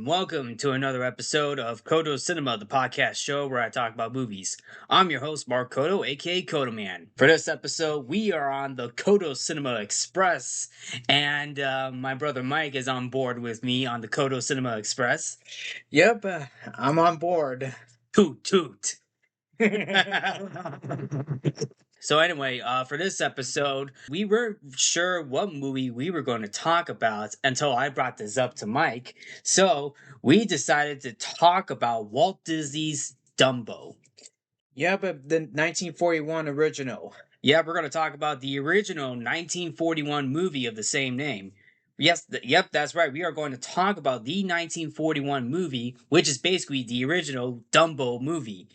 Welcome to another episode of Codo Cinema, the podcast show where I talk about movies. I'm your host, Mark Codo, aka Codoman. For this episode, we are on the Codo Cinema Express, and my brother Mike is on board with me on the Codo Cinema Express. Yep, I'm on board. Toot toot. So anyway, for this episode, we weren't sure what movie we were going to talk about until I brought this up to Mike. So we decided to talk about Walt Disney's Dumbo. Yeah, but the 1941 original. Yeah, we're going to talk about the original 1941 movie of the same name. Yes, yep, that's right. We are going to talk about the 1941 movie, which is basically the original Dumbo movie.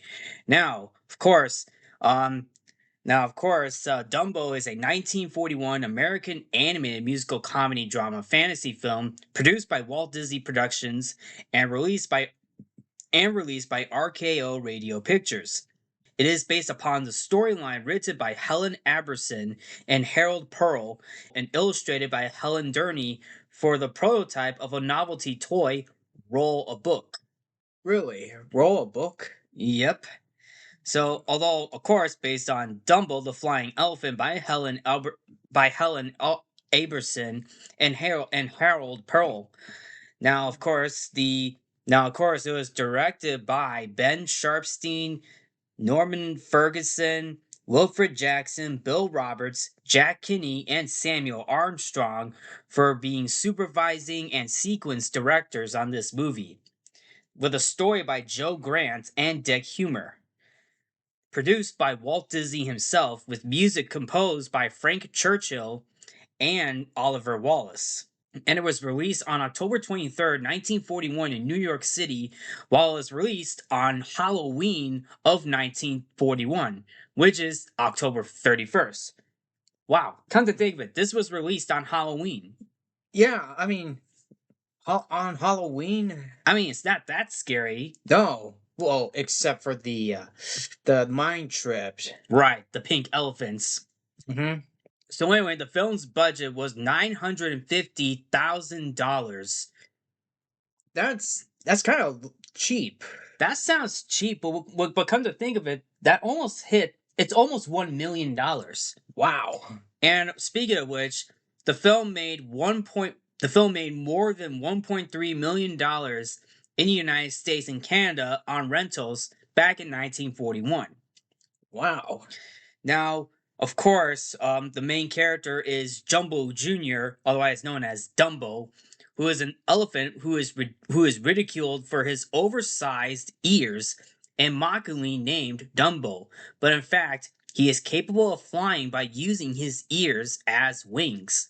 Now, of course, Dumbo is a 1941 American animated musical comedy drama fantasy film produced by Walt Disney Productions and released by RKO Radio Pictures. It is based upon the storyline written by Helen Aberson and Harold Pearl and illustrated by Helen Durney for the prototype of a novelty toy, Roll a Book. Really? Roll a book? Yep. So, although, of course, based on Dumbo the Flying Elephant by Helen Aberson and Harold Pearl. Now, of course, it was directed by Ben Sharpstein, Norman Ferguson, Wilfred Jackson, Bill Roberts, Jack Kinney, and Samuel Armstrong for being supervising and sequence directors on this movie, with a story by Joe Grant and Dick Humer. Produced by Walt Disney himself, with music composed by Frank Churchill and Oliver Wallace. And it was released on October 23rd, 1941 in New York City, while it was released on Halloween of 1941, which is October 31st. Wow, come to think of it, this was released on Halloween. Yeah, I mean, on Halloween? I mean, it's not that scary. No. Well, except for the mine trip. Right, the pink elephants. Mm-hmm. So anyway, the film's budget was $950,000. That's kind of cheap. That sounds cheap, but come to think of it, that almost hit. It's almost $1 million. Wow. And speaking of which, the film made more than $1.3 million in the United States and Canada on rentals back in 1941. Wow. Now, of course, the main character is Jumbo Jr., otherwise known as Dumbo, who is an elephant who is ridiculed for his oversized ears and mockingly named Dumbo. But in fact, he is capable of flying by using his ears as wings.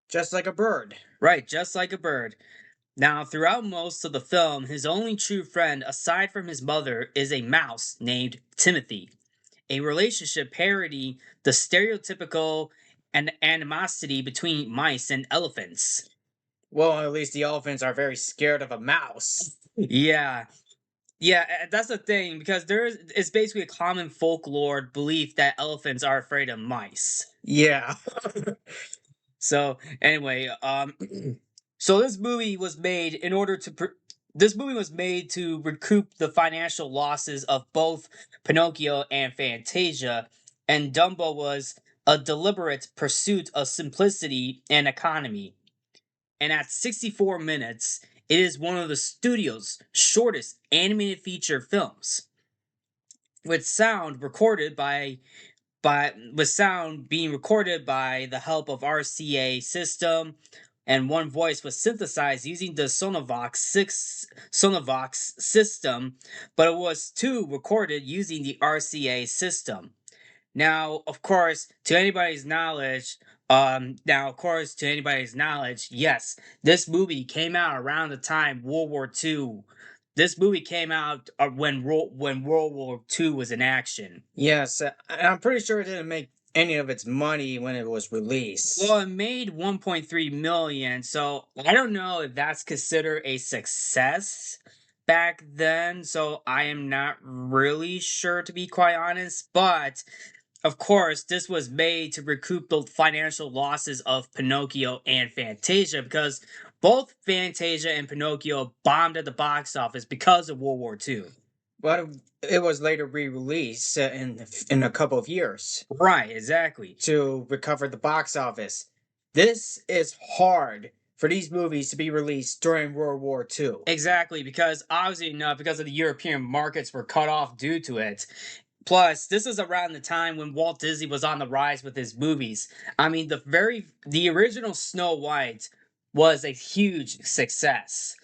Just like a bird. Right, just like a bird. Now, throughout most of the film, his only true friend, aside from his mother, is a mouse named Timothy. A relationship parodying the stereotypical animosity between mice and elephants. Well, at least the elephants are very scared of a mouse. Yeah, that's the thing, because it's basically a common folklore belief that elephants are afraid of mice. Yeah. So anyway, so this movie was made to recoup the financial losses of both Pinocchio and Fantasia, and Dumbo was a deliberate pursuit of simplicity and economy. And at 64 minutes, it is one of the studio's shortest animated feature films, with sound being recorded by the help of RCA system, and one voice was synthesized using the Sonovox system, but it was two recorded using the RCA system. Now, of course, to anybody's knowledge, yes, this movie came out around the time World War II. This movie came out when World War II was in action. Yes, and I'm pretty sure it didn't make any of its money when it was released. Well, it made 1.3 million, so I don't know if that's considered a success back then. So I am not really sure, to be quite honest, but of course, this was made to recoup the financial losses of Pinocchio and Fantasia because both Fantasia and Pinocchio bombed at the box office because of World War II. But it was later re-released in a couple of years Right, exactly. to recover the box office. This is hard for these movies to be released during World War II. Exactly, because obviously enough, because of the European markets were cut off due to it. Plus, this is around the time when Walt Disney was on the rise with his movies. I mean, the original Snow White was a huge success.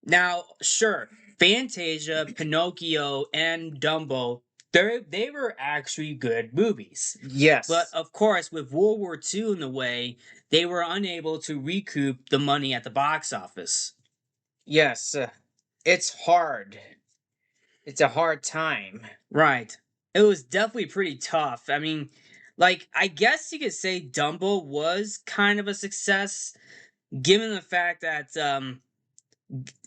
Now, sure, Fantasia, Pinocchio, and Dumbo, they were actually good movies. Yes. But of course, with World War II in the way, they were unable to recoup the money at the box office. Yes, it's hard. It's a hard time. Right. It was definitely pretty tough. I mean, like, I guess you could say Dumbo was kind of a success, given the fact that,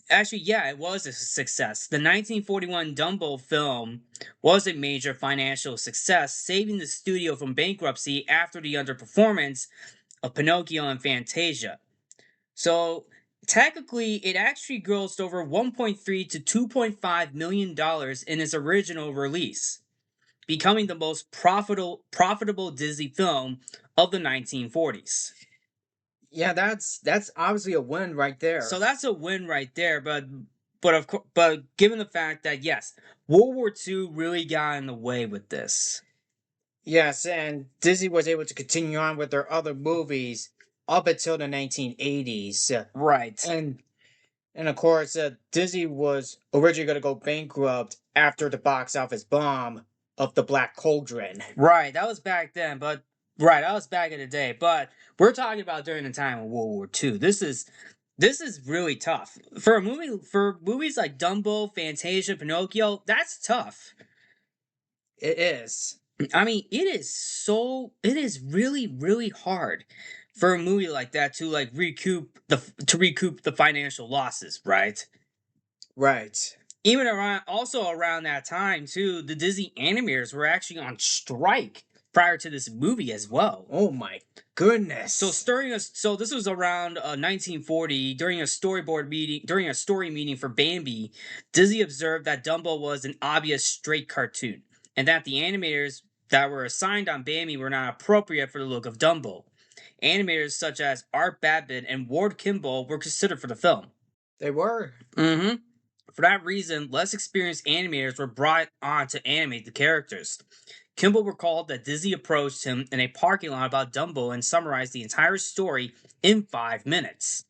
actually, yeah, it was a success. The 1941 Dumbo film was a major financial success, saving the studio from bankruptcy after the underperformance of Pinocchio and Fantasia. So, technically, it actually grossed over 1.3 to 2.5 million dollars in its original release, becoming the most profitable Disney film of the 1940s. Yeah, that's obviously a win right there. So that's a win right there, but given the fact that yes, World War II really got in the way with this. Yes, and Disney was able to continue on with their other movies up until the 1980s. Right. And of course, Disney was originally going to go bankrupt after the box office bomb of The Black Cauldron. Right, that was back then, but right, that was back in the day. But we're talking about during the time of World War II. This is really tough for movies like Dumbo, Fantasia, Pinocchio. That's tough. It is. I mean, it is really hard for a movie like that to like recoup the financial losses, right? Right. Even around that time too, the Disney animators were actually on strike prior to this movie as well. Oh my goodness. So this was around 1940 during a story meeting for Bambi. Disney observed that Dumbo was an obvious straight cartoon, and that the animators that were assigned on Bambi were not appropriate for the look of Dumbo. Animators such as Art Babbitt and Ward Kimball were considered for the film. They were. Mm-hmm. For that reason, less experienced animators were brought on to animate the characters. Kimball recalled that Disney approached him in a parking lot about Dumbo and summarized the entire story in 5 minutes.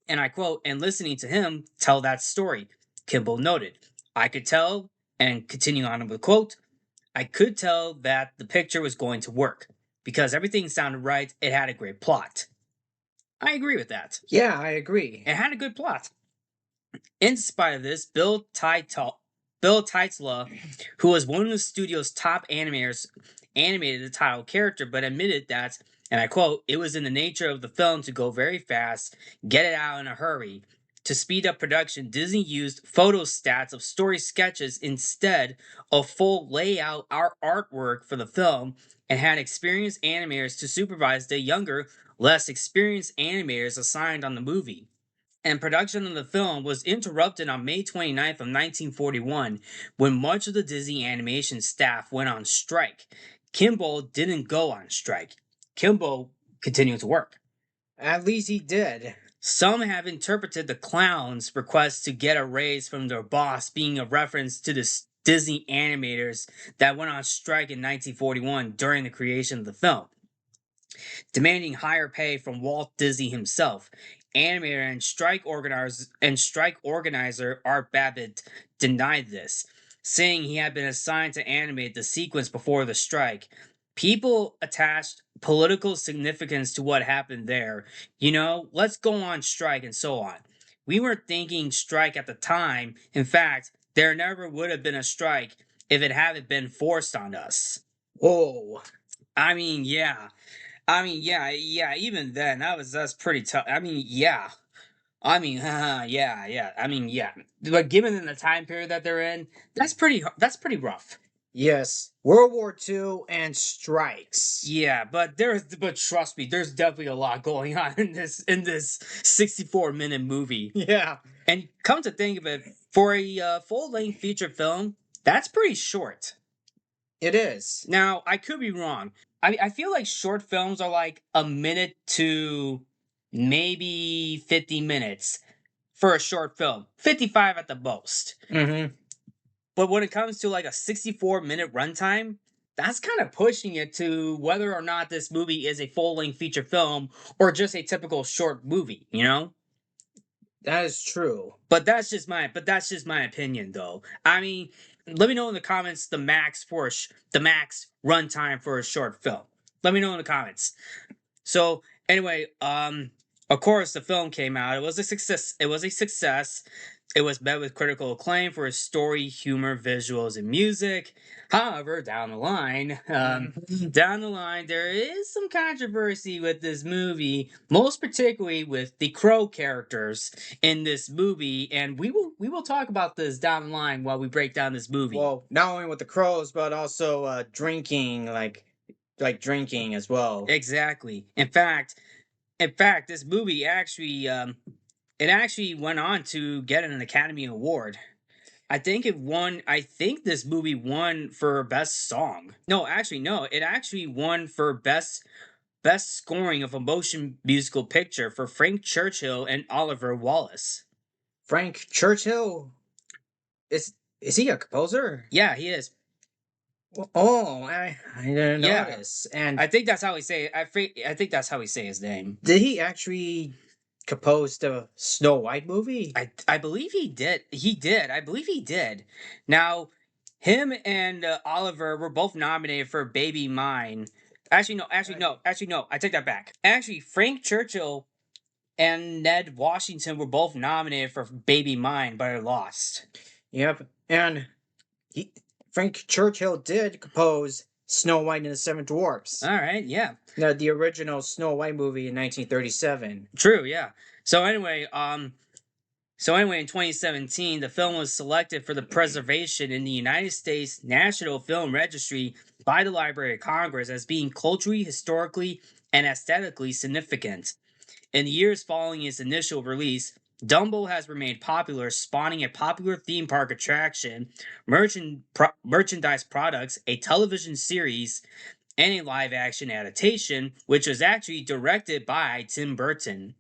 And I quote, and listening to him tell that story, Kimball noted, I could tell, and continuing on with the quote, I could tell that the picture was going to work because everything sounded right. It had a great plot. I agree with that. Yeah, I agree. It had a good plot. In spite of this, Bill Teitzla, who was one of the studio's top animators, animated the title character, but admitted that, and I quote, it was in the nature of the film to go very fast, get it out in a hurry. To speed up production, Disney used photostats of story sketches instead of full layout artwork for the film, and had experienced animators to supervise the younger, less experienced animators assigned on the movie. And production of the film was interrupted on May 29th of 1941 when much of the Disney animation staff went on strike. Kimball didn't go on strike. Kimball continued to work. At least he did. Some have interpreted the clown's request to get a raise from their boss being a reference to the Disney animators that went on strike in 1941 during the creation of the film. demanding higher pay from Walt Disney himself. Animator and strike organizer Art Babbitt denied this, saying he had been assigned to animate the sequence before the strike. People attached political significance to what happened there. Let's go on strike and so on. We weren't thinking strike at the time. In fact, there never would have been a strike if it hadn't been forced on us. Whoa. I mean, yeah. Yeah. Even then, that's pretty tough. I mean, yeah. Yeah. I mean, yeah. But given the time period that they're in, That's pretty rough. Yes. World War II and strikes. Yeah, but trust me, there's definitely a lot going on in this 64-minute movie. Yeah. And come to think of it, for a full length feature film, that's pretty short. It is. Now, I could be wrong. I feel like short films are like a minute to maybe 50 minutes for a short film, 55 at the most. Mm-hmm. But when it comes to like a 64-minute runtime, that's kind of pushing it to whether or not this movie is a full length feature film or just a typical short movie. That is true. But that's just my opinion, though. I mean, let me know in the comments the max runtime for a short film. Let me know in the comments. So anyway, of course the film came out. It was a success. It was met with critical acclaim for its story, humor, visuals, and music. However, down the line, there is some controversy with this movie, most particularly with the crow characters in this movie, and we will talk about this down the line while we break down this movie. Well, not only with the crows, but also drinking, like drinking as well. Exactly. In fact, this movie actually went on to get an Academy Award. I think this movie won for best song. No, actually, no. It actually won for best scoring of a motion musical picture for Frank Churchill and Oliver Wallace. Frank Churchill? Is he a composer? Yeah, he is. Oh, I didn't Yeah. notice. And I think that's how we say it. I think that's how we say his name. did he actually compose the Snow White movie? I believe he did. He did. I believe he did. Now, him and Oliver were both nominated for Baby Mine. Actually, no. I take that back. Actually, Frank Churchill and Ned Washington were both nominated for Baby Mine, but it lost. Yep. And Frank Churchill did compose Snow White and the Seven Dwarfs. All right, yeah. The original Snow White movie in 1937. True, yeah. So anyway, in 2017, the film was selected for the preservation in the United States National Film Registry by the Library of Congress as being culturally, historically, and aesthetically significant. In the years following its initial release, Dumbo has remained popular, spawning a popular theme park attraction, merchandise products, a television series, and a live-action adaptation, which was actually directed by Tim Burton.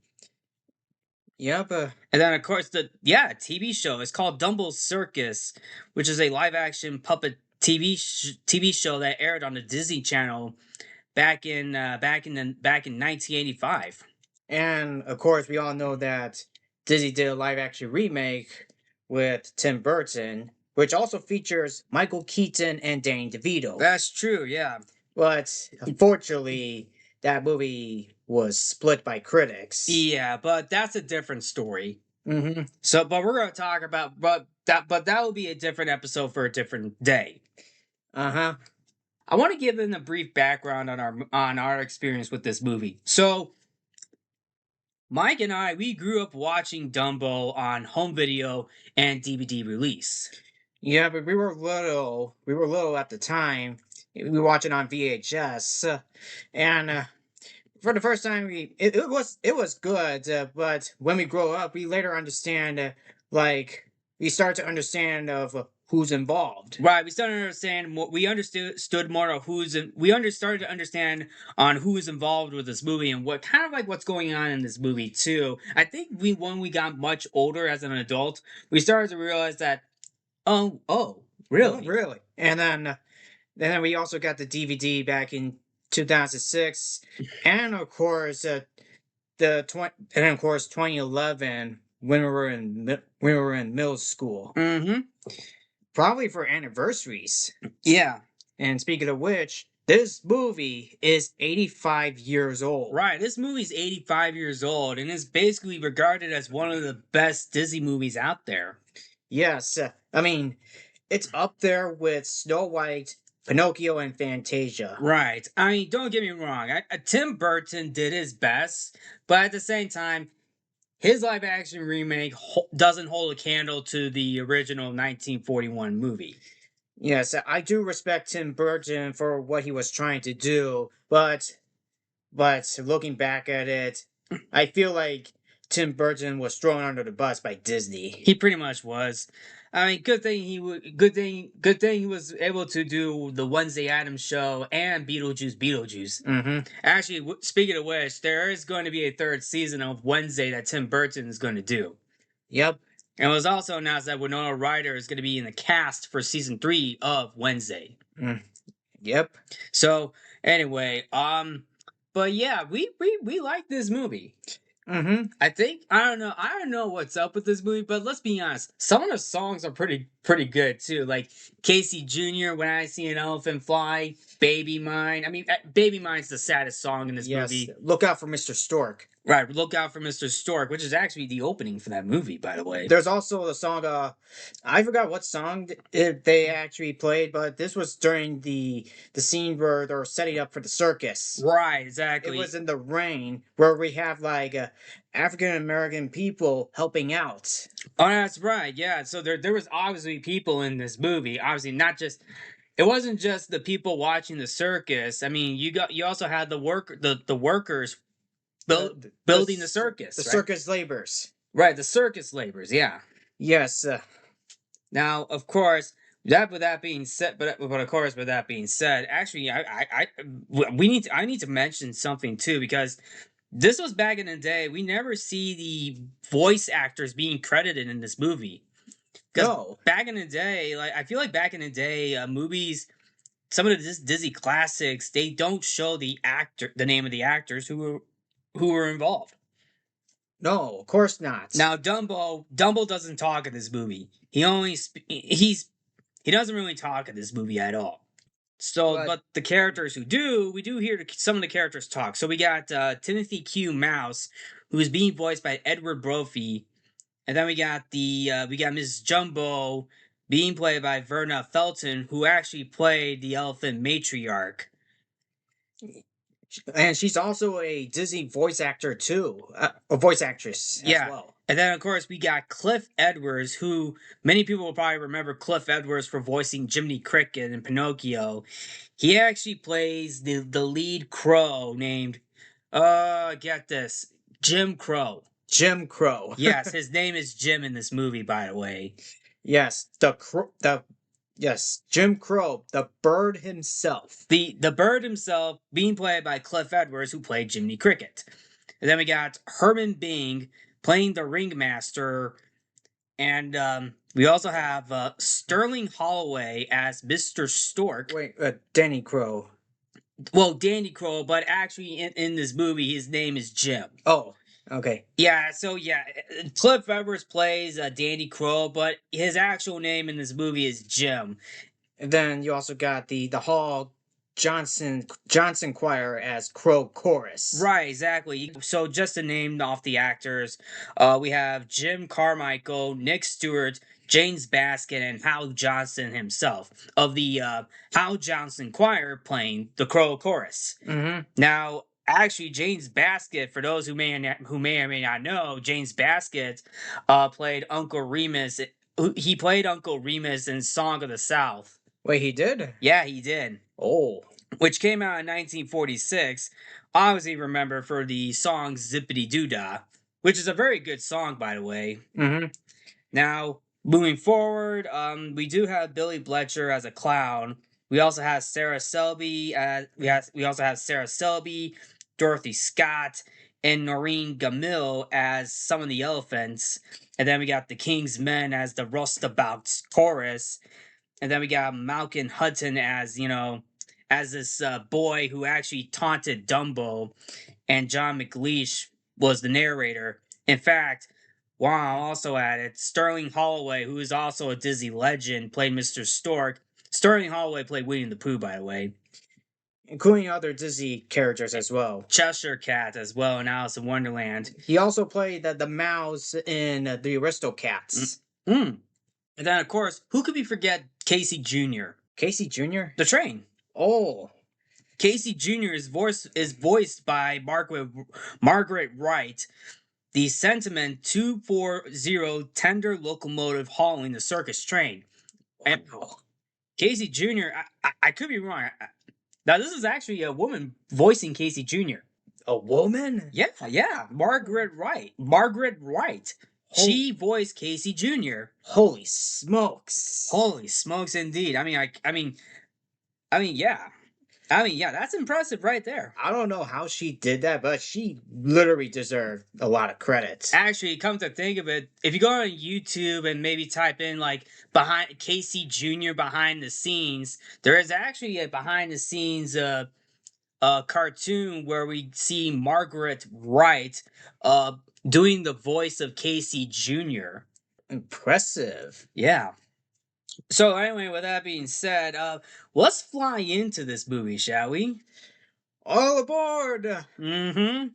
Yep. And then, of course, TV show is called Dumbo's Circus, which is a live-action puppet TV show that aired on the Disney Channel back in 1985. And of course, we all know that Disney did a live-action remake with Tim Burton, which also features Michael Keaton and Danny DeVito. That's true, yeah. But unfortunately, that movie was split by critics. Yeah, but that's a different story. Mm-hmm. So, but we're going to talk about, but that will be a different episode for a different day. Uh-huh. I want to give them a brief background on our experience with this movie. So, Mike and I, we grew up watching Dumbo on home video and DVD release. Yeah, but we were little. We were little at the time. We were watching on VHS, and for the first time, it was good. But when we grow up, we later understand, we start to understand of who's involved. Right, we started to understand more. We understood more of started to understand on who is involved with this movie and what's going on in this movie too. I think when we got much older as an adult, we started to realize that, really, really, and then we also got the DVD back in 2006, and of course and of course 2011 when we were in middle school, Mm-hmm. probably for anniversaries. Yeah. And speaking of which, this movie is 85 years old. Right. This movie's 85 years old and is basically regarded as one of the best Disney movies out there. Yes, I mean, it's up there with Snow White, Pinocchio, and Fantasia. Right. I mean, don't get me wrong. Tim Burton did his best, but at the same time, his live action remake doesn't hold a candle to the original 1941 movie. Yes, I do respect Tim Burton for what he was trying to do, but looking back at it, I feel like Tim Burton was thrown under the bus by Disney. He pretty much was. I mean, good thing he was able to do the Wednesday Addams show and Beetlejuice. Mm-hmm. Actually, speaking of which, there is going to be a third season of Wednesday that Tim Burton is going to do. Yep. And it was also announced that Winona Ryder is going to be in the cast for season 3 of Wednesday. Yep. So anyway, but yeah, we like this movie. Mm-hmm. I don't know what's up with this movie, but let's be honest. Some of the songs are pretty good too. Like Casey Jr. When I See an Elephant Fly, Baby Mine. I mean, Baby Mine's the saddest song in this movie. Look out for Mr. Stork. Right, look out for Mr. Stork, which is actually the opening for that movie, by the way. There's also the song, I forgot what song they actually played, but this was during the scene where they're setting up for the circus. Right, exactly. It was in the rain where we have like African American people helping out. Oh, that's right. Yeah, so there was obviously people in this movie. Obviously, not just it wasn't just the people watching the circus. I mean, you also had the workers building the circus. The right? circus laborers. Right, the circus laborers, yeah. Yes. Now, of course, with that being said, but of course, with that being said, actually, I need to mention something too because this was back in the day. We never see the voice actors being credited in this movie. No. Back in the day, like I feel like back in the day, movies, some of the Disney classics, they don't show the name of the actors who were involved. No, of course not. Now Dumbo doesn't talk in this movie. He doesn't really talk in this movie at all. So, but the characters who do, we do hear some of the characters talk. So we got Timothy Q. Mouse, who is being voiced by Edward Brophy, and then we got Miss Jumbo being played by Verna Felton, who actually played the elephant matriarch. And she's also a Disney voice actor too, a voice actress as well. And then of course we got Cliff Edwards, who many people will probably remember Cliff Edwards for voicing Jiminy Cricket in Pinocchio. He actually plays the lead crow named get this, Jim Crow. Jim Crow. Yes, his name is Jim in this movie, by the way. Yes, Yes, Jim Crow, the bird himself. The bird himself being played by Cliff Edwards, who played Jiminy Cricket. And then we got Herman Bing playing the ringmaster. And we also have Sterling Holloway as Mr. Stork. Wait, Danny Crow. Well, Danny Crow, but actually in this movie, his name is Jim. Oh, okay. Yeah, so yeah, Cliff Edwards plays Danny Crow, but his actual name in this movie is Jim. And then you also got the Hall Johnson Choir as Crow Chorus. Right, exactly. So just to name off the actors, we have Jim Carmichael, Nick Stewart, James Basket, and Hal Johnson himself of the Hal Johnson Choir playing the Crow Chorus. Mm-hmm. Now, actually, James Basket, for those who may or may not know, James Basket played Uncle Remus. He played Uncle Remus in Song of the South. Wait, he did? Yeah, he did. Oh. Which came out in 1946. Obviously remember for the song Zippity Doo Dah, which is a very good song, by the way. Mm-hmm. Now, moving forward, we do have Billy Bletcher as a clown. We also have Sarah Selby. We also have Sarah Selby, Dorothy Scott, and Noreen Gamil as some of the elephants. And then we got the King's Men as the Roustabouts chorus. And then we got Malcolm Hutton as as this boy who actually taunted Dumbo, and John McLeish was the narrator. In fact, while I'm also at it, Sterling Holloway, who is also a Disney legend, played Mr. Stork. Sterling Holloway played Winnie the Pooh, by the way. Including other Disney characters as well. Cheshire Cat as well in Alice in Wonderland. He also played the mouse in the Aristocats. And then, of course, who could we forget Casey Jr.? Casey Jr.? The train. Oh. Casey Jr. is voiced by Margaret Wright, the Sentiment 240 tender locomotive hauling the circus train. And Casey Jr., I could be wrong. Now, this is actually a woman voicing Casey Jr. A woman? Yeah. Margaret Wright. She voiced Casey Jr. Holy smokes. Holy smokes, indeed. Yeah. That's impressive right there. I don't know how she did that, but she literally deserved a lot of credit. Actually, come to think of it, if you go on YouTube and maybe type in like behind Casey Jr. behind the scenes, there is actually a behind the scenes cartoon where we see Margaret Wright doing the voice of Casey Jr. Impressive. Yeah. So anyway, with that being said, let's fly into this movie, shall we? All aboard! Mm-hmm.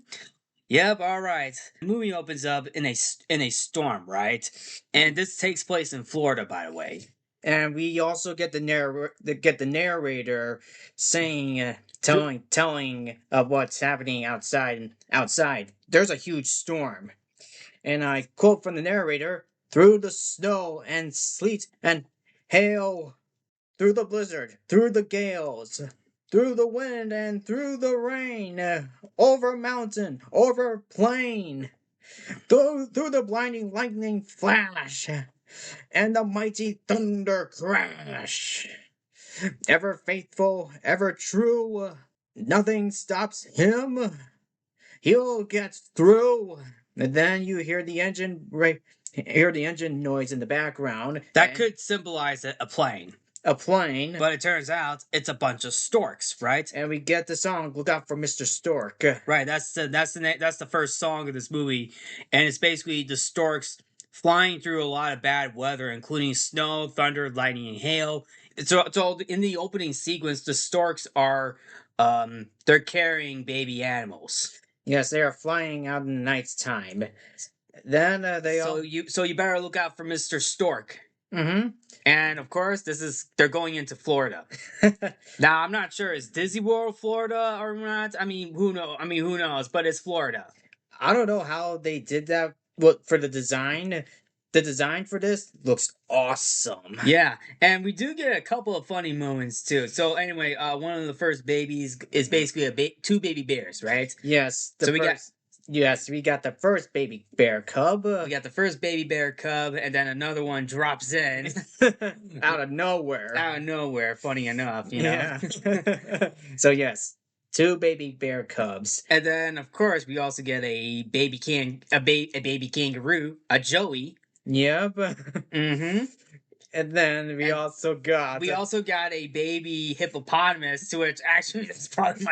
Yep, all right. The movie opens up in a storm, right? And this takes place in Florida, by the way. And we also get the narrator saying, telling of what's happening outside. There's a huge storm, and I quote from the narrator: "Through the snow and sleet and hail, through the blizzard, through the gales, through the wind and through the rain, over mountain, over plain, through the blinding lightning flash, and the mighty thunder crash. Ever faithful, ever true, nothing stops him. He'll get through." And then you hear the engine noise in the background. That could symbolize a plane. A plane. But it turns out it's a bunch of storks, right? And we get the song "Look Out for Mr. Stork." Right, that's the first song of this movie, and it's basically the storks flying through a lot of bad weather, including snow, thunder, lightning, and hail. So in the opening sequence, the storks are they're carrying baby animals. Yes, they are flying out in the night's time. Then you better look out for Mr. Stork. Mm-hmm. And of course, they're going into Florida. Now, I'm not sure is Disney World Florida or not. Who knows? But it's Florida. I don't know how they did that. What for the design? The design for this looks awesome. Yeah, and we do get a couple of funny moments too. So anyway, one of the first babies is basically two baby bears, right? Yes. We got the first baby bear cub. We got the first baby bear cub, and then another one drops in out of nowhere. Out of nowhere, funny enough, you know. Yeah. So yes, two baby bear cubs, and then of course we also get a baby kangaroo, a Joey. Yep. Mm-hmm. And then we also got a baby hippopotamus, to which actually that's probably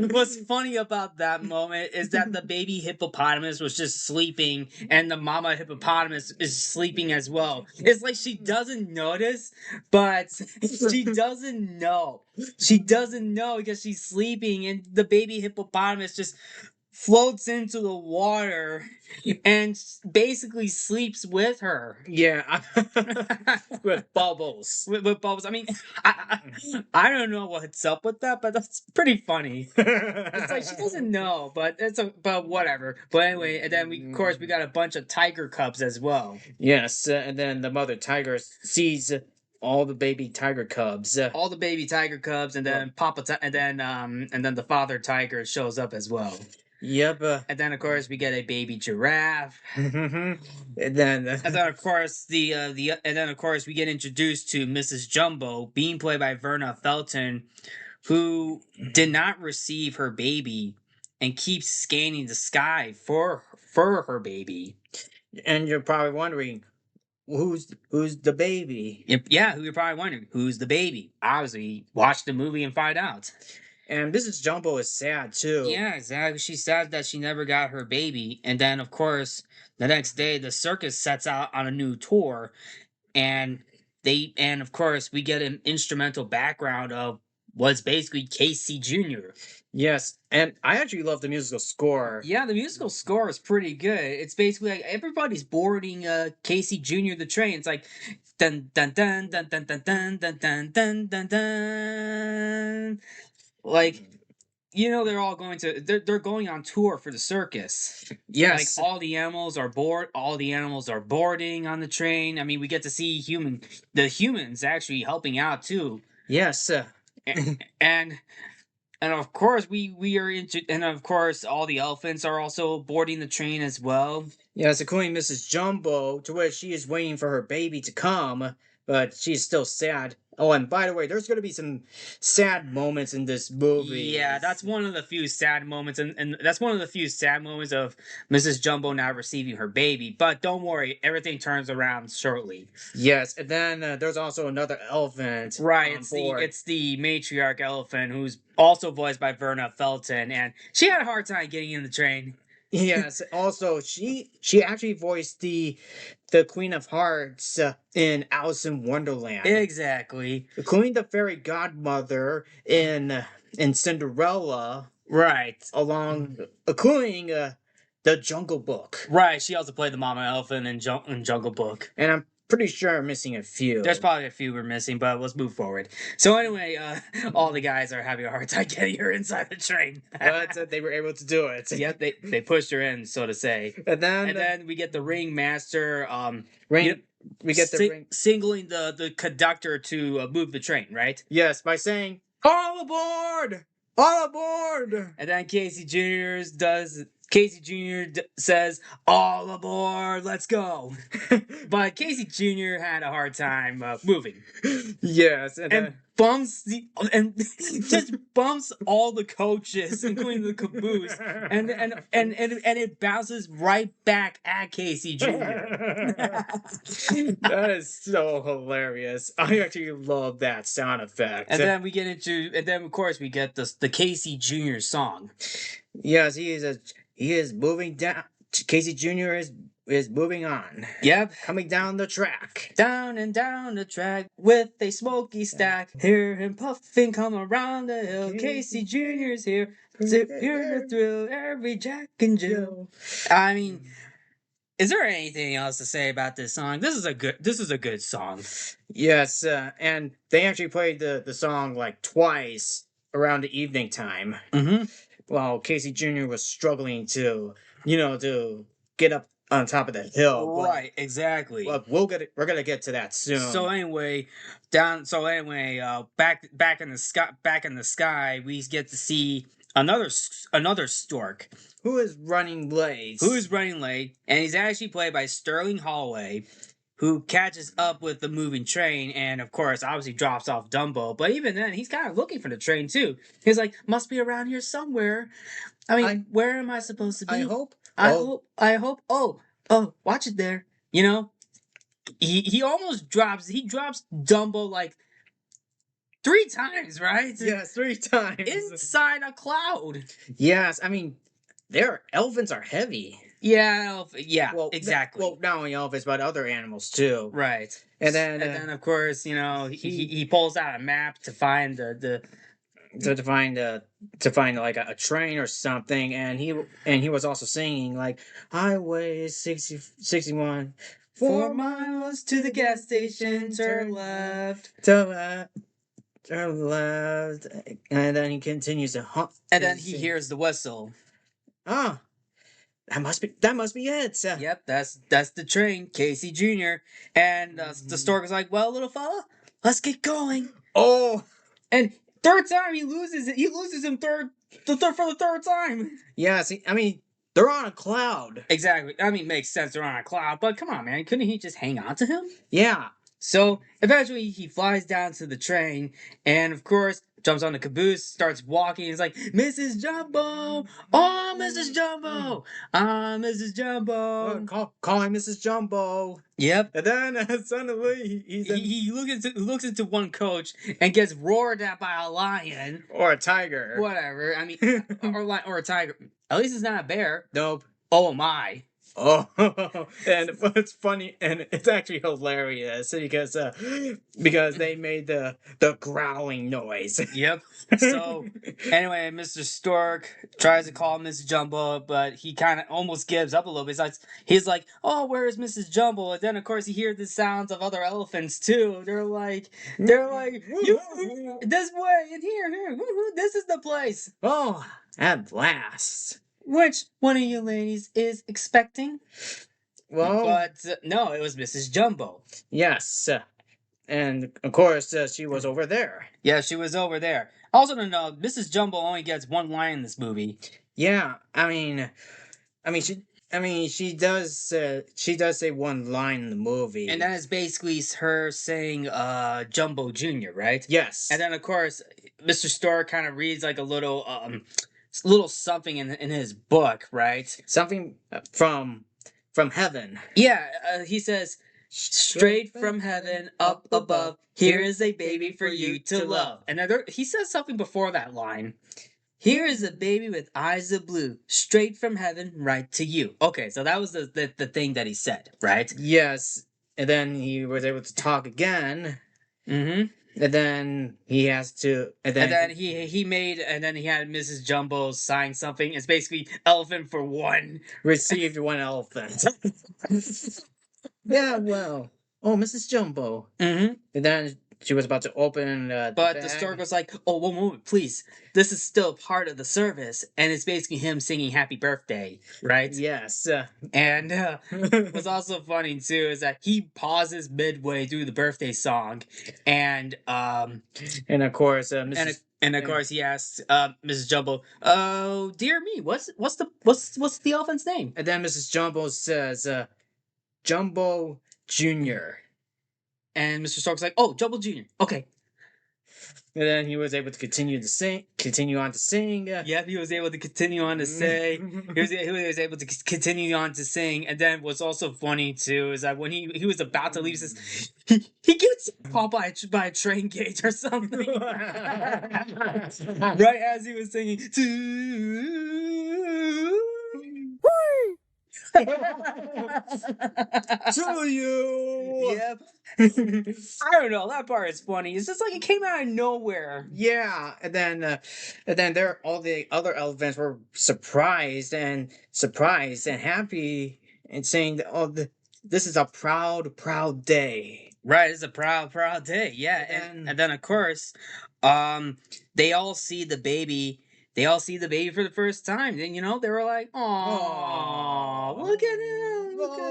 what's funny about that moment is that the baby hippopotamus was just sleeping and the mama hippopotamus is sleeping as well. It's like she doesn't notice, but she doesn't know. She doesn't know because she's sleeping, and the baby hippopotamus just floats into the water and basically sleeps with her. Yeah. With bubbles. With bubbles. I don't know what's up with that, but that's pretty funny. It's like she doesn't know, but but whatever. But anyway, and then we got a bunch of tiger cubs as well. Yes, and then the mother tiger sees all the baby tiger cubs. And then and then the father tiger shows up as well. Yep. And then of course we get a baby giraffe. and then of course we get introduced to Mrs. Jumbo, being played by Verna Felton, who did not receive her baby and keeps scanning the sky for her baby. And you're probably wondering, who's the baby? Yeah, who you're probably wondering, who's the baby? Obviously, watch the movie and find out. And Mrs. Jumbo is sad too. Yeah, exactly. She's sad that she never got her baby. And then, of course, the next day, the circus sets out on a new tour. And and of course, we get an instrumental background of what's basically Casey Jr. Yes, and I actually love the musical score. Yeah, the musical score is pretty good. It's basically like everybody's boarding Casey Jr. the train. It's like dun dun dun dun dun dun dun dun dun dun dun dun. Like they're all they're going on tour for the circus. Yes, Like all the animals are boarding on the train. I mean, we get to see the humans actually helping out too. yes. And and of course we are into and of course all the elephants are also boarding the train as well. Yes, including Mrs. Jumbo, to which she is waiting for her baby to come, but she's still sad. Oh, and by the way, there's going to be some sad moments in this movie. Yeah, that's one of the few sad moments, and that's one of the few sad moments of Mrs. Jumbo not receiving her baby. But don't worry, everything turns around shortly. Yes, and then there's also another elephant. Right, on board. it's the matriarch elephant who's also voiced by Verna Felton, and she had a hard time getting in the train. Yes, also she actually voiced the Queen of Hearts in Alice in Wonderland. Exactly. Including the fairy godmother in Cinderella. Right. Along including the Jungle Book. Right, she also played the mama elephant in Jungle Book. And I'm pretty sure I'm missing a few. There's probably a few we're missing, but let's move forward. So anyway, all the guys are having a hard time getting her inside the train. But they were able to do it. Yep, they pushed her in, so to say. And then we get the ringmaster. We get the ring singling the conductor to move the train, right? Yes, by saying all aboard, all aboard. And then Casey Jr. Says, "All aboard, let's go." But Casey Jr. had a hard time moving. Yes, and just bumps all the coaches, including the caboose, and it bounces right back at Casey Jr. That is so hilarious. I actually love that sound effect. And then of course we get the Casey Jr. song. Yes, he is moving down. Casey Jr. is moving on. Yep. Coming down the track. Down and down the track with a smoky stack. Hear him puffing come around the hill. Casey Jr.'s here. Here to thrill every Jack and Jill. I mean, is there anything else to say about this song? This is a good song. Yes, and they actually played the song like twice around the evening time. Mm-hmm. While Casey Jr. was struggling to get up on top of the hill. Right, exactly. Look, we're gonna get to that soon. So anyway, back in the sky, we get to see another stork who is running late. And he's actually played by Sterling Holloway, who catches up with the moving train and, of course, obviously drops off Dumbo. But even then, he's kind of looking for the train, too. He's like, must be around here somewhere. I mean, where am I supposed to be? I hope. Oh, watch it there. He almost drops Dumbo like 3 times, right? Yes, 3 times. Inside a cloud. Yes, I mean, their elephants are heavy. Yeah, well, exactly. Well, not only elephants, but other animals too. Right. And then of course, he pulls out a map to find to find like a train or something, and he was also singing like Highway 61, 4 miles to the gas station, turn left, turn left, and then he continues to hump, and then he hears the whistle. Ah, that must be it. Yep, that's the train, Casey Jr. And the stork is like, "Well, little fella, let's get going." Oh, and third time he loses it. He loses him for the third time. Yeah, see, I mean, they're on a cloud. Exactly. I mean, makes sense. They're on a cloud, but come on, man, couldn't he just hang on to him? Yeah. So eventually he flies down to the train, and of course jumps on the caboose, starts walking. He's like, Mrs. Jumbo! Oh, Mrs. Jumbo! Ah, Mrs. Jumbo! Calling Mrs. Jumbo. Yep. And then suddenly He looks into one coach and gets roared at by a lion. Or a tiger. Whatever. I mean, or a tiger. At least it's not a bear. Nope. Oh my. Oh, and it's funny, and it's actually hilarious because they made the growling noise. Yep. So anyway, Mr. Stork tries to call Mrs. Jumbo, but he kind of almost gives up a little bit. He's like, "Oh, where is Mrs. Jumbo?" And then of course he hears the sounds of other elephants too. They're like, "You this way and here, this is the place." Oh, at last. Which one of you ladies is expecting? Well, but no, it was Mrs. Jumbo. Yes, and of course she was over there. Yeah, she was over there. Also, to know, Mrs. Jumbo only gets one line in this movie. Yeah, she does say one line in the movie, and that is basically her saying Jumbo Jr., right? Yes. And then of course Mr. Stork kind of reads like a little something in his book, right? Something from heaven. Yeah, he says, straight from heaven up above, here is a baby for you to love. And then he says something before that line. Here is a baby with eyes of blue, straight from heaven right to you. Okay, so that was the thing that he said, right? Yes. And then he was able to talk again. Mm-hmm. And then he has to. And then he had Mrs. Jumbo sign something. It's basically elephant for one. Received one elephant. Yeah, well. Oh, Mrs. Jumbo. Mm-hmm. And then she was about to open. But the stork was like, "Oh, one moment, please. This is still part of the service, and it's basically him singing Happy Birthday, right?" Yes. And what's also funny too is that he pauses midway through the birthday song, and of course, and of course he asks Mrs. Jumbo, "Oh dear me, what's the elephant's name?" And then Mrs. Jumbo says, "Jumbo Junior." And Mr. Stork's like, "Oh, Jumbo Junior. Okay." And then he was able to continue on to sing. Yep, he was able to continue on to sing. he was able to continue on to sing. And then what's also funny too is that when he was about to leave, he gets caught by a train gate or something. Right as he was singing. To you. Yep. I don't know. That part is funny. It's just like it came out of nowhere. Yeah, and then there all the other elephants were surprised and happy and saying that, "Oh, this is a proud day." Right, it's a proud day. Yeah, and then of course, they all see the baby. They all see the baby for the first time. Then they were like, "Oh, look at him! Look at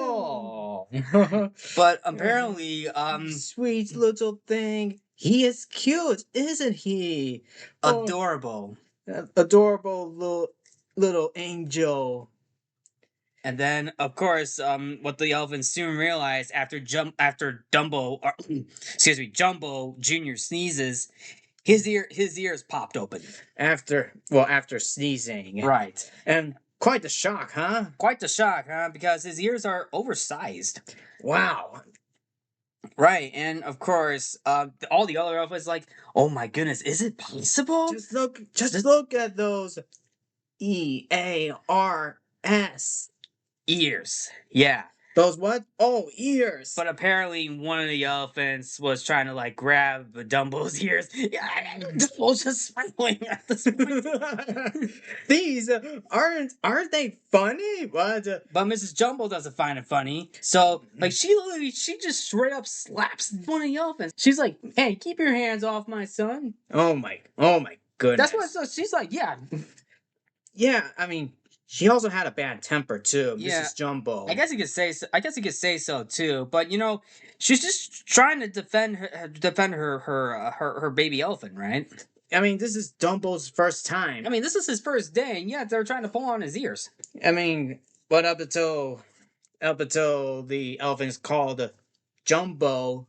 him!" But apparently, sweet little thing. He is cute, isn't he? Adorable. Adorable little angel. And then, of course, what the elephants soon realized after Dumbo, Jumbo Junior sneezes, his ears popped open. After sneezing. Right. And quite the shock, huh? Quite the shock, huh? Because his ears are oversized. Wow. Right, and of course, all the other elephants like, "Oh my goodness, is it possible?" Just look at those EARS ears. Yeah. Those what? Oh, ears. But apparently one of the elephants was trying to like grab Dumbo's ears. Dumbo's just smiling at this point. These aren't they funny? What? But Mrs. Jumbo doesn't find it funny. So like she just straight up slaps one of the elephants. She's like, "Hey, keep your hands off my son." Oh my goodness. That's what so she's like, yeah. Yeah, I mean, she also had a bad temper too, Yeah. Mrs. Jumbo. I guess you could say so too. But she's just trying to defend her baby elephant, right? I mean, this is Dumbo's first time. I mean, this is his first day, and yeah, they're trying to pull on his ears. I mean, but up until the elephants called Jumbo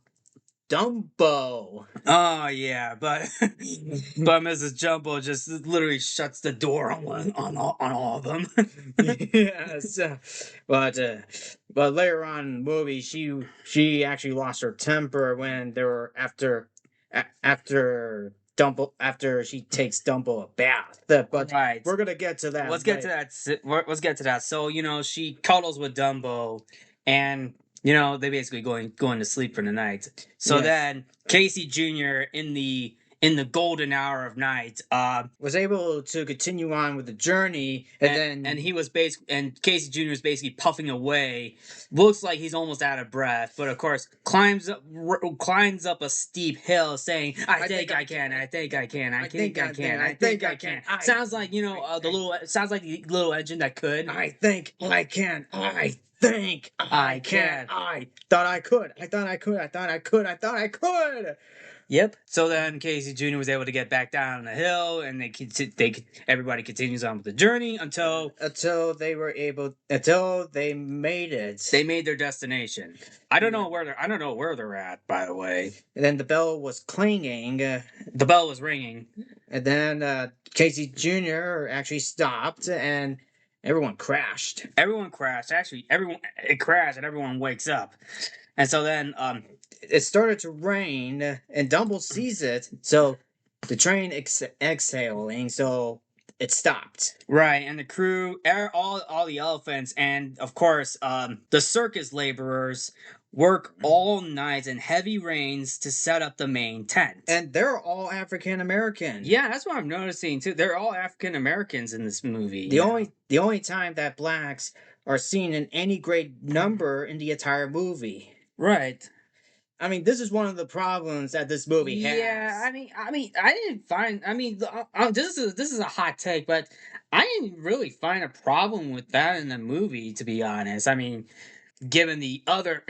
Dumbo. Oh yeah, but but Mrs. Jumbo just literally shuts the door on all of them. Yes, but later on in the movie, she actually lost her temper when they were after Dumbo after she takes Dumbo a bath. But Right. we're gonna get to that Let's get to later. that. Let's get to that. So she cuddles with Dumbo, and they basically going to sleep for the night. So Yes, then Casey Jr. in the golden hour of night, was able to continue on with the journey, and and then he was and Casey Jr. is basically puffing away. Looks like he's almost out of breath, but of course climbs up a steep hill, saying, "I think I can. I think I can. I think I can. I think I can." Sounds like the little. Sounds like the little engine that could. I think I can. I think I I can. can. I thought I could. I thought I could. I thought I could. I thought I could. Yep. So then Casey Jr. was able to get back down the hill, and everybody continues on with the journey Until they made it. they made their destination. I don't know where they're at, by the way. And then the bell was clanging, The bell was ringing. and then Casey Jr. actually stopped, and everyone crashed. Everyone crashed. Actually, everyone it crashed, and everyone wakes up. And so then, It started to rain, and Dumble sees it, so the train exhaling, so it stopped. right, and the crew, all the elephants, and of course, the circus laborers work all night in heavy rains to set up the main tent. And they're all African American. Yeah, that's what I'm noticing too. They're all African Americans in this movie. The only time that blacks are seen in any great number in the entire movie. Right. I mean, this is one of the problems that this movie has. Yeah, I didn't find. This is a hot take, but I didn't really find a problem with that in the movie. To be honest, I mean, given the other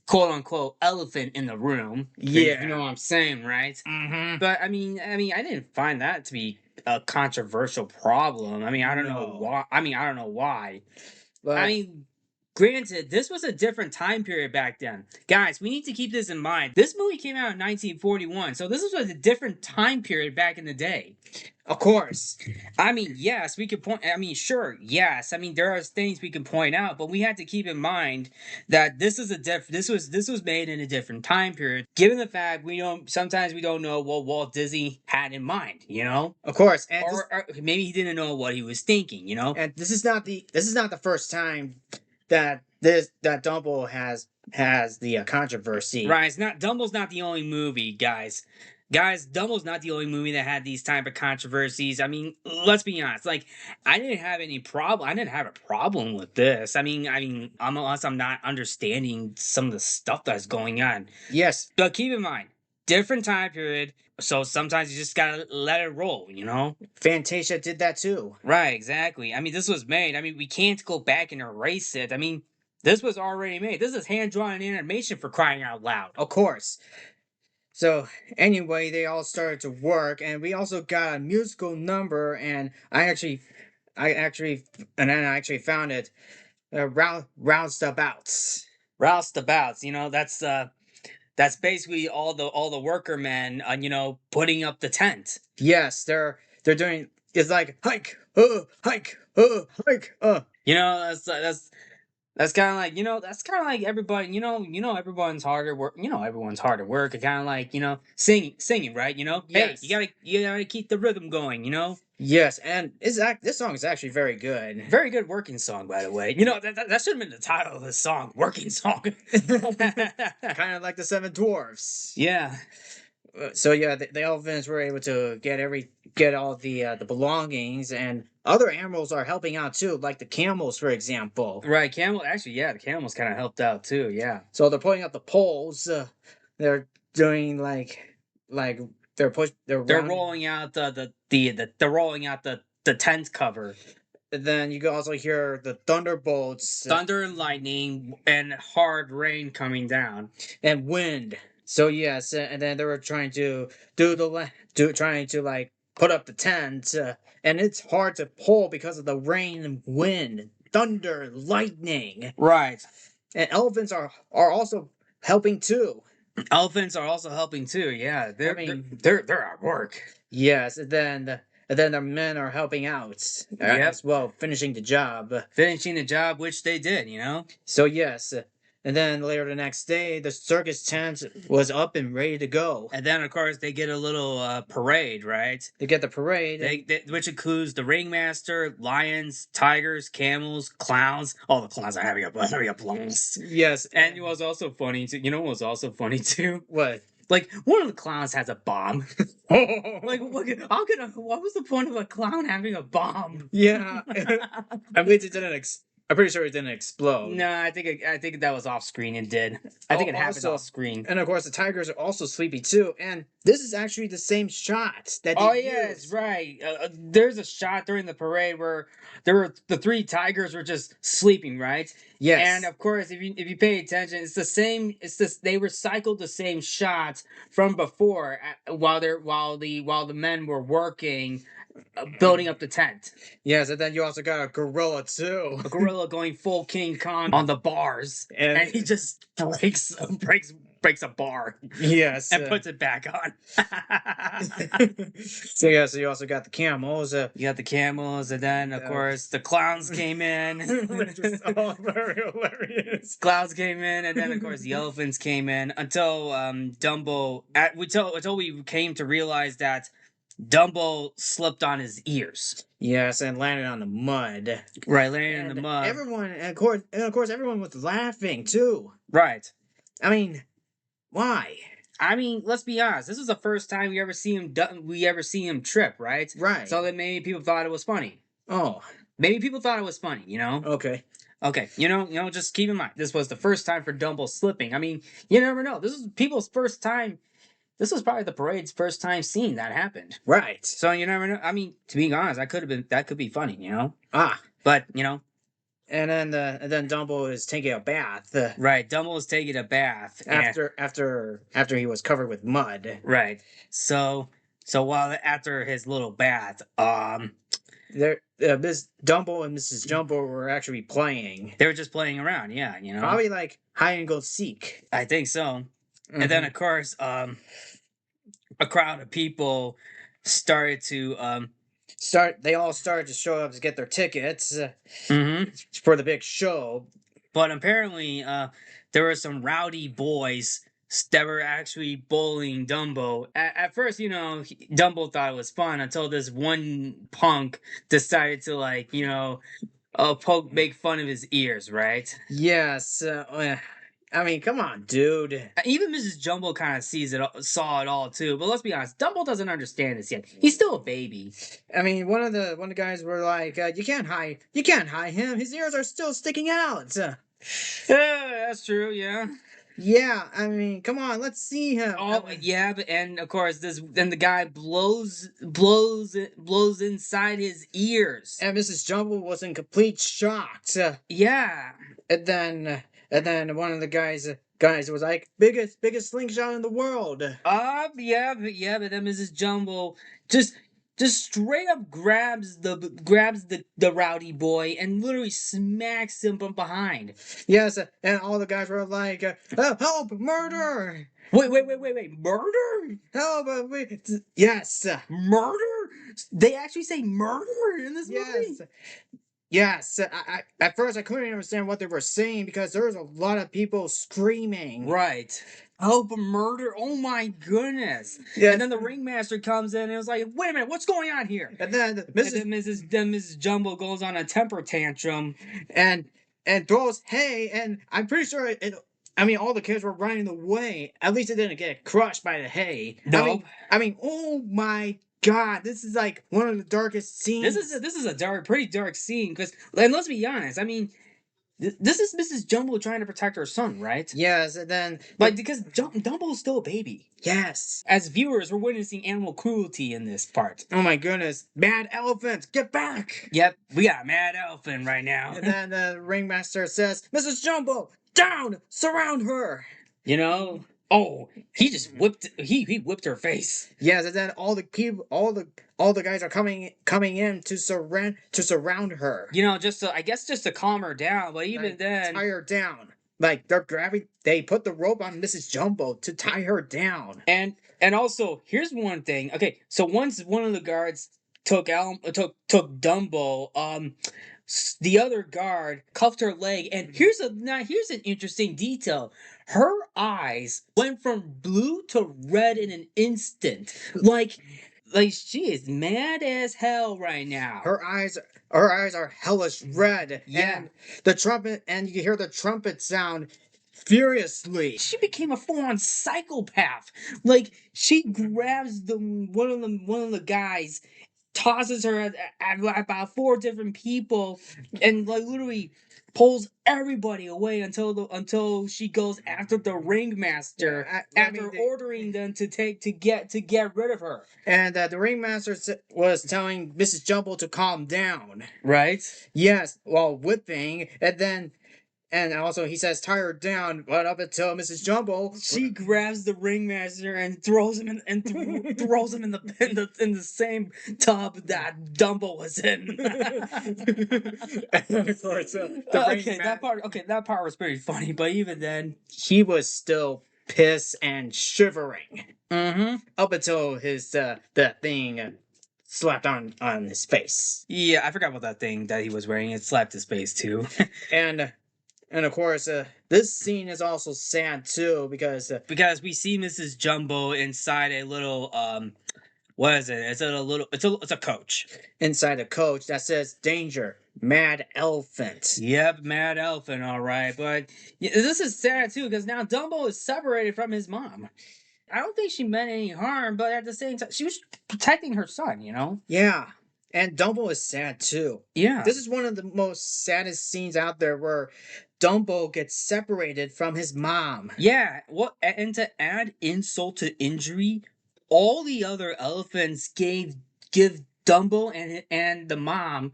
quote unquote elephant in the room, Yeah. you know what I'm saying, right? Mm-hmm. But I didn't find that to be a controversial problem. I mean, I don't know No. why. I don't know why. But I mean, granted, this was a different time period back then. Guys, we need to keep this in mind. This movie came out in 1941, so this was a different time period back in the day. of course, I mean, yes, we could point. I mean, sure, yes. I mean, there are things we can point out, but we had to keep in mind that this is this was made in a different time period. Given the fact sometimes we don't know what Walt Disney had in mind, of course, and or maybe he didn't know what he was thinking, and this is not the first time that Dumbo has the controversy. Right, Dumbo's not the only movie, guys. Guys, Dumbo's not the only movie that had these type of controversies. I mean, let's be honest. Like, I didn't have a problem with this. Unless I'm not understanding some of the stuff that's going on. Yes, But keep in mind, different time period. So sometimes you just gotta let it roll, Fantasia did that too. Right, exactly. I mean, this was made. I mean, we can't go back and erase it. I mean, this was already made. This is hand drawn animation, for crying out loud. Of course. So anyway, they all started to work, and we also got a musical number. And I actually found it. Roustabouts. Roustabouts, that's basically all the workermen, putting up the tent. Yes, they're doing. It's like hike, hike, hike. That's kind of like everybody. Everyone's hard at work. Everyone's hard at work. Kind of like singing, right? Hey, Yes. you gotta keep the rhythm going. Yes, and this song is actually very good. Very good working song, by the way. That should have been the title of the song, working song. Kind of like the Seven Dwarfs. Yeah. So yeah, the elephants were able to get all the belongings, and other animals are helping out too, like the camels, for example. Right, the camels kind of helped out too. Yeah. So they're putting up the poles. They're doing like they're rolling out they're rolling out the tent cover. Then you can also hear the thunderbolts, Thunder and lightning, and hard rain coming down. and wind. So yes, and then they were trying to like put up the tent, and it's hard to pull because of the rain and wind, thunder, lightning, Right. and elephants are also helping too. Elephants are also helping too. Yeah, I they're they're mean, they're, they're at work. yes, and then the men are helping out Yep, as well, finishing the job. finishing the job, which they did. You know. So yes, and then later the next day, the circus tent was up and ready to go. And then, of course, they get a little parade, right? They get the parade, and Which includes the ringmaster, lions, tigers, camels, clowns. All the clowns are having a blast. yes, And it was also funny too. You know what was also funny too? what? Like one of the clowns has a bomb. Like, what was the point of a clown having a bomb? Yeah, at least it didn't. I'm pretty sure it didn't explode. No, I think that was off screen and did. I think it happened Also, off screen. and of course, the tigers are also sleepy too. And this is actually the same shot that Oh they yeah, it's used. right. There's a shot during the parade where the three tigers were just sleeping, right? Yes. And of course, if you pay attention, it's the same. It's this. They recycled the same shots from before while the men were working, building up the tent. Yes, and then you also got a gorilla too. A gorilla going full King Kong on the bars, and he just breaks a bar Yes, and puts it back on. so yeah, so you also got the camels. You got the camels, and then of course the clowns came in. Which is all very hilarious. Clowns came in, and then of course the elephants came in until Dumbo. Until we came to realize that Dumbo slipped on his ears. Yes, and landed on the mud. Right, landing in the And mud. everyone, and of course, everyone was laughing too. Right. I mean, why? I mean, let's be honest. This is the first time we ever see him trip, right? Right. So that maybe people thought it was funny. Oh, Maybe people thought it was funny. You know. okay. Okay. Just keep in mind this was the first time for Dumbo slipping. I mean, you never know. This is people's first time. This was probably the parade's first time seeing that happened. Right. So you never know. I mean, to be honest, that could be funny. You know. Ah. But And then Dumbo is taking a bath. Right. Dumbo was taking a bath After he was covered with mud. Right. So while after his little bath, Miss Dumbo and Mrs. Jumbo were actually playing. they were just playing around. Yeah, Probably like hide and go seek. I think so. And then of course, a crowd of people started to They all started to show up to get their tickets mhm. for the big show. But apparently, there were some rowdy boys that were actually bullying Dumbo. At first, Dumbo thought it was fun until this one punk decided to make fun of his ears, right? Yes. I mean, come on, dude. Even Mrs. Jumbo kind of saw it all too. But let's be honest, Dumbo doesn't understand this yet. He's still a baby. I mean, one of the guys were like, you can't hide him. His ears are still sticking out. Yeah, that's true. Yeah. Yeah, I mean, come on, let's see him. Oh yeah, and of course then the guy blows inside his ears. And Mrs. Jumbo was in complete shock. Yeah. And then one of the guys was like, biggest slingshot in the world. Yeah, but then Mrs. Jumbo just straight up grabs the rowdy boy and literally smacks him from behind. Yes, and all the guys were like, help, murder! Wait, murder? Help, yes. Murder? They actually say murder in this movie? Yes, I at first I couldn't understand what they were saying because there was a lot of people screaming. Right. Oh, but murder! Oh my goodness! Yeah. And then the ringmaster comes in and was like, "Wait a minute, what's going on here?" And then Mrs. Jumbo goes on a temper tantrum and throws hay, and I'm pretty sure I mean, all the kids were running away. At least it didn't get crushed by the hay. No. I mean, oh my God, this is like one of the darkest scenes. This is a pretty dark scene and let's be honest. I mean, this is Mrs. Jumbo trying to protect her son, right? Yes, and then because Dumbo's still a baby. Yes. As viewers, we're witnessing animal cruelty in this part. Oh my goodness, mad elephant, get back! Yep, we got a mad elephant right now. And then the ringmaster says, "Mrs. Jumbo, down, surround her." Oh, he just whipped. He whipped her face. Yes, and then all the people, all the guys are coming in to surround her. Just to calm her down. But even then, tie her down. like they're grabbing. They put the rope on Mrs. Jumbo to tie her down. And also, here's one thing. Okay, so once one of the guards took Dumbo, the other guard cuffed her leg, and here's an interesting detail. Her eyes went from blue to red in an instant. Like she is mad as hell right now. Her eyes are hellish red. Yeah. And the trumpet, and you hear the trumpet sound furiously. She became a full-on psychopath. Like she grabs one of the guys, tosses her at about four different people, and like literally pulls everybody away until she goes after the ringmaster after ordering them to get rid of her. And the ringmaster was telling Mrs. Jumbo to calm down. Right? Yes, while whipping, and also he says tie her down, but up until Mrs. Jumbo, she grabs the ringmaster and throws him throws him in the same tub that Dumbo was in. And of course, that part was pretty funny, but even then, he was still pissed and shivering. Mm-hmm. Up until his the thing slapped on his face. Yeah, I forgot about that thing that he was wearing. It slapped his face too. And of course, this scene is also sad too because we see Mrs. Jumbo inside a little what is it? It's a coach. Inside a coach that says danger, mad elephant. Yep, mad elephant, all right. But this is sad too because now Dumbo is separated from his mom. I don't think she meant any harm, but at the same time, she was protecting her son, you know? Yeah. And Dumbo is sad too. Yeah. This is one of the most saddest scenes out there where Dumbo gets separated from his mom. Yeah. Well, and to add insult to injury, all the other elephants give Dumbo and the mom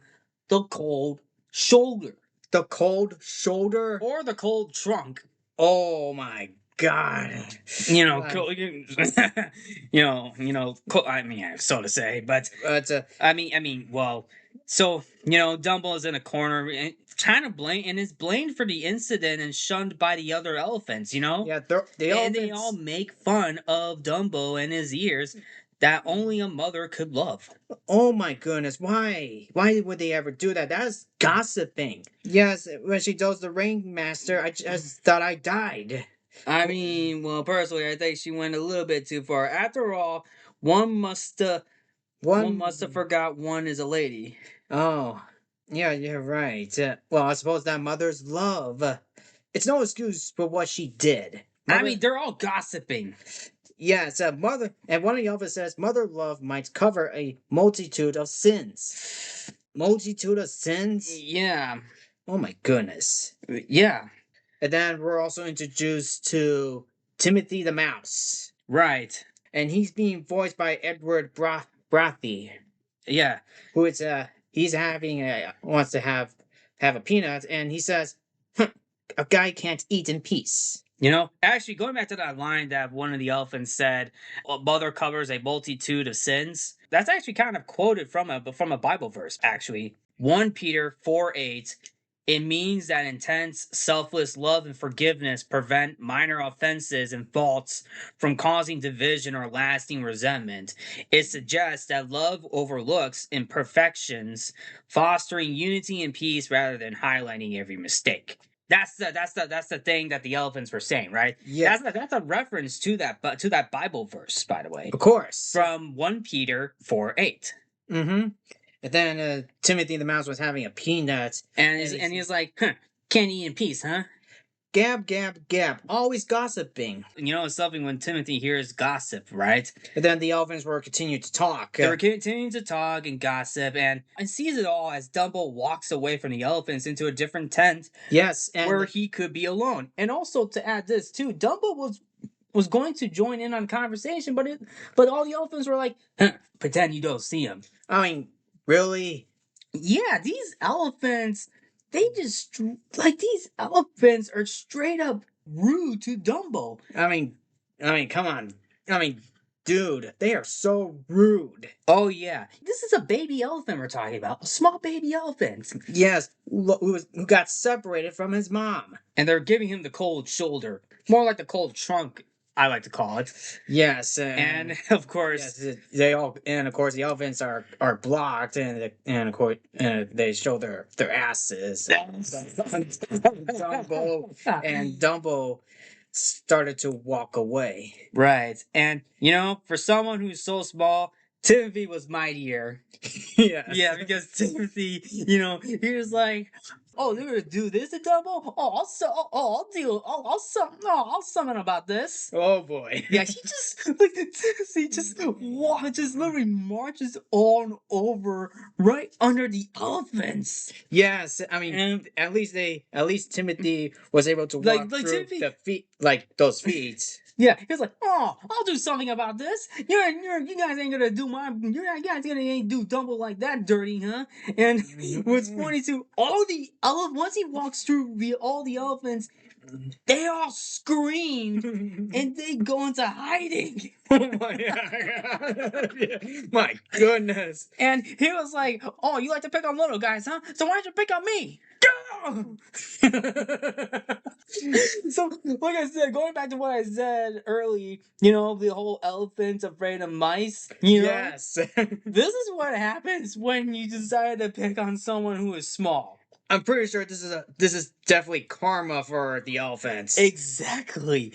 the cold shoulder. The cold shoulder? Or the cold trunk. Oh my God. You know, I mean, so to say, but I mean, well, so Dumbo is in a corner and trying to blame, and is blamed for the incident and shunned by the other elephants. Yeah, and they all make fun of Dumbo and his ears that only a mother could love. Oh my goodness, why? Why would they ever do that? That's gossiping. Yes, when she does the ringmaster, I just thought I died. I mean, well, personally, I think she went a little bit too far. After all, one must have forgot one is a lady. Oh, yeah, you're right. Well, I suppose that mother's love. It's no excuse for what she did. I mean, they're all gossiping. Yes, mother, and one of the others says, mother love might cover a multitude of sins. Multitude of sins? Yeah. Oh my goodness. Yeah. And then we're also introduced to Timothy the Mouse. Right. And he's being voiced by Edward Brathy. Yeah. Who is he's wants to have a peanut, and he says, a guy can't eat in peace. Actually, going back to that line that one of the elephants said, mother covers a multitude of sins. That's actually kind of quoted from a Bible verse, actually. 1 Peter 4:8. It means that intense, selfless love and forgiveness prevent minor offenses and faults from causing division or lasting resentment. It suggests that love overlooks imperfections, fostering unity and peace rather than highlighting every mistake. That's the thing that the elephants were saying, right? Yeah. That's a reference to that Bible verse, by the way. Of course. From 1 Peter 4:8. Mm-hmm. And then Timothy the Mouse was having a peanut. And he's like, can't eat in peace, huh? Gab, gab, gab. Always gossiping. It's something when Timothy hears gossip, right? And then the elephants were continuing to talk. They were continuing to talk and gossip and sees it all as Dumbo walks away from the elephants into a different tent. Yes. Where he could be alone. And also to add this too, Dumbo was going to join in on conversation, but all the elephants were like, pretend you don't see him. I mean, really? Yeah, these elephants, these elephants are straight up rude to Dumbo. I mean, come on. I mean, dude, they are so rude. Oh yeah, this is a baby elephant we're talking about, a small baby elephant. Yes, who got separated from his mom. And they're giving him the cold shoulder, more like the cold trunk, I like to call it. Yes, And of course, yes, they all, and of course the elephants are blocked, and of course they show their asses. Dumbo started to walk away. Right. And, for someone who's so small, Timothy was mightier. Yes. Yeah, because Timothy, he was like, oh, they're gonna do this to Dumbo? Oh, I'll deal. I'll summon about this. Oh boy. Yeah, he just like Timothy just literally marches on over right under the elephants. Yes, I mean, And at least Timothy was able to Like- walk like through Timothy- the feet, like those feet. yeah, he was like, "Oh, I'll do something about this. You guys ain't gonna do you guys ain't do Dumbo like that dirty, huh?" And what's funny too, all the once he walks through all the elephants, they all scream and they go into hiding. Oh my goodness. And he was like, "Oh, you like to pick on little guys, huh? So why don't you pick on me?" So, like I said, going back to what I said early, the whole elephant's afraid of mice. Yes. This is what happens when you decide to pick on someone who is small. I'm pretty sure this is definitely karma for the elephants. Exactly.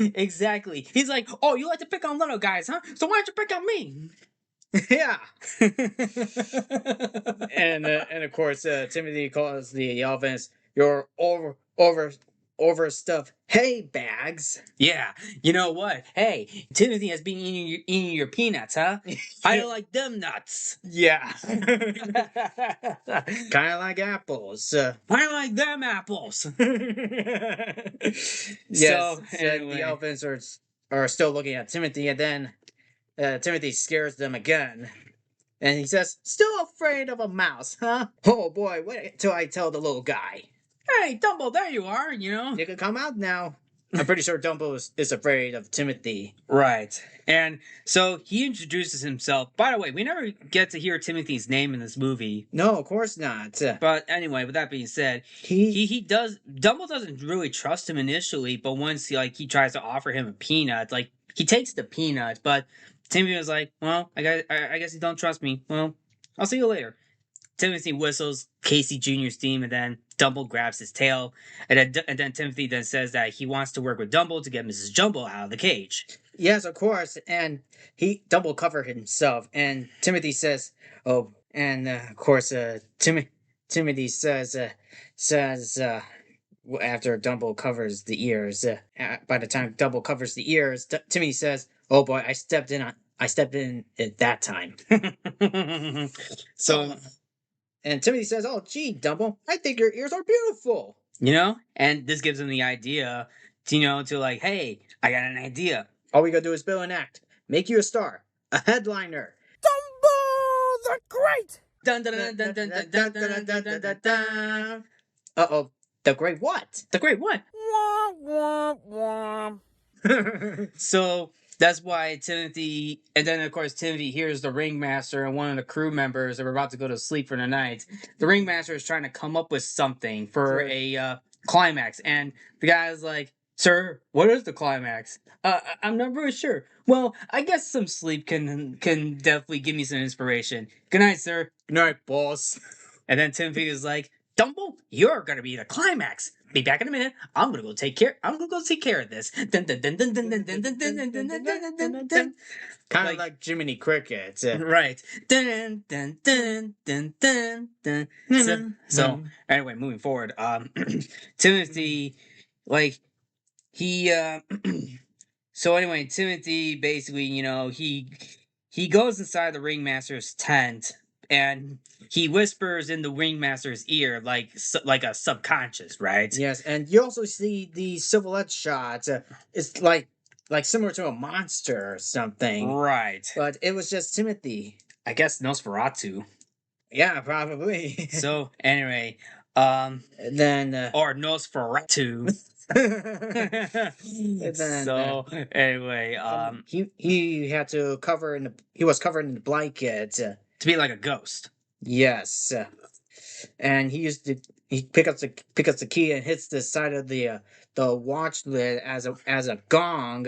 He's like, "Oh, you like to pick on little guys, huh? So why don't you pick on me?" Yeah. And of course Timothy calls the elephants your overstuffed hay bags. Yeah, you know what? Hey, Timothy has been eating your peanuts, huh? I don't like them nuts. Yeah. I Kind of like apples. like them apples. Yes. Anyway. The elephants are still looking at Timothy, and then Timothy scares them again. And he says, "Still afraid of a mouse, huh? Oh boy, wait till I tell the little guy. Hey, Dumbo, there you are, You can come out now." I'm pretty sure Dumbo is afraid of Timothy. Right. And so he introduces himself. By the way, we never get to hear Timothy's name in this movie. No, of course not. But anyway, with that being said, Dumbo doesn't really trust him initially, but once he tries to offer him a peanut, he takes the peanut, but Timothy was like, "Well, I guess you don't trust me. Well, I'll see you later." Timothy whistles Casey Jr.'s theme, and then Dumbo grabs his tail, and then Timothy then says that he wants to work with Dumbo to get Mrs. Jumbo out of the cage. Yes, of course. And Dumbo covered himself, and Timothy says, "Oh," and of course, Timothy says after Dumbo covers the ears. By the time Dumbo covers the ears, Timothy says, "Oh boy, I stepped in at that time." So, and Timothy says, "Oh gee, Dumbo, I think your ears are beautiful." and this gives him the idea, to like, hey, I got an idea. All we gotta do is build an act, make you a star, a headliner. Dumbo the Great! Dun dun dun dun dun dun dun dun dun dun dun dun. Uh-oh, the great what? The great what? Wah, wah, wah. So that's why Timothy, and then of course Timothy hears the ringmaster and one of the crew members are about to go to sleep for the night. The ringmaster is trying to come up with something for a climax, and the guy's like, "Sir, what is the climax?" I'm not really sure. Well, I guess some sleep can definitely give me some inspiration. Good night, sir. Good night, boss. And then Timothy is like, "Dumbo, you're gonna be the climax. Be back in a minute. I'm gonna go take care of this." Dun, dun, dun, dun, dun, dun, dun, dun, dun, dun, dun, dun, dun, dun, dun. Kind of like Jiminy Cricket. Right. Dun, dun, dun, dun, dun, dun. So anyway, moving forward, Timothy, he so anyway, Timothy basically, he goes inside the ringmaster's tent and he whispers in the ringmaster's ear like a subconscious, right? Yes, and you also see the silhouette shot. It's like similar to a monster or something. Right. But it was just Timothy. I guess Nosferatu. Yeah, probably. So anyway, then or Nosferatu. And then, So anyway, he had to cover in the he was covered in the blanket. to be like a ghost. Yes, and he pick up the key and hits the side of the watch lid as a gong,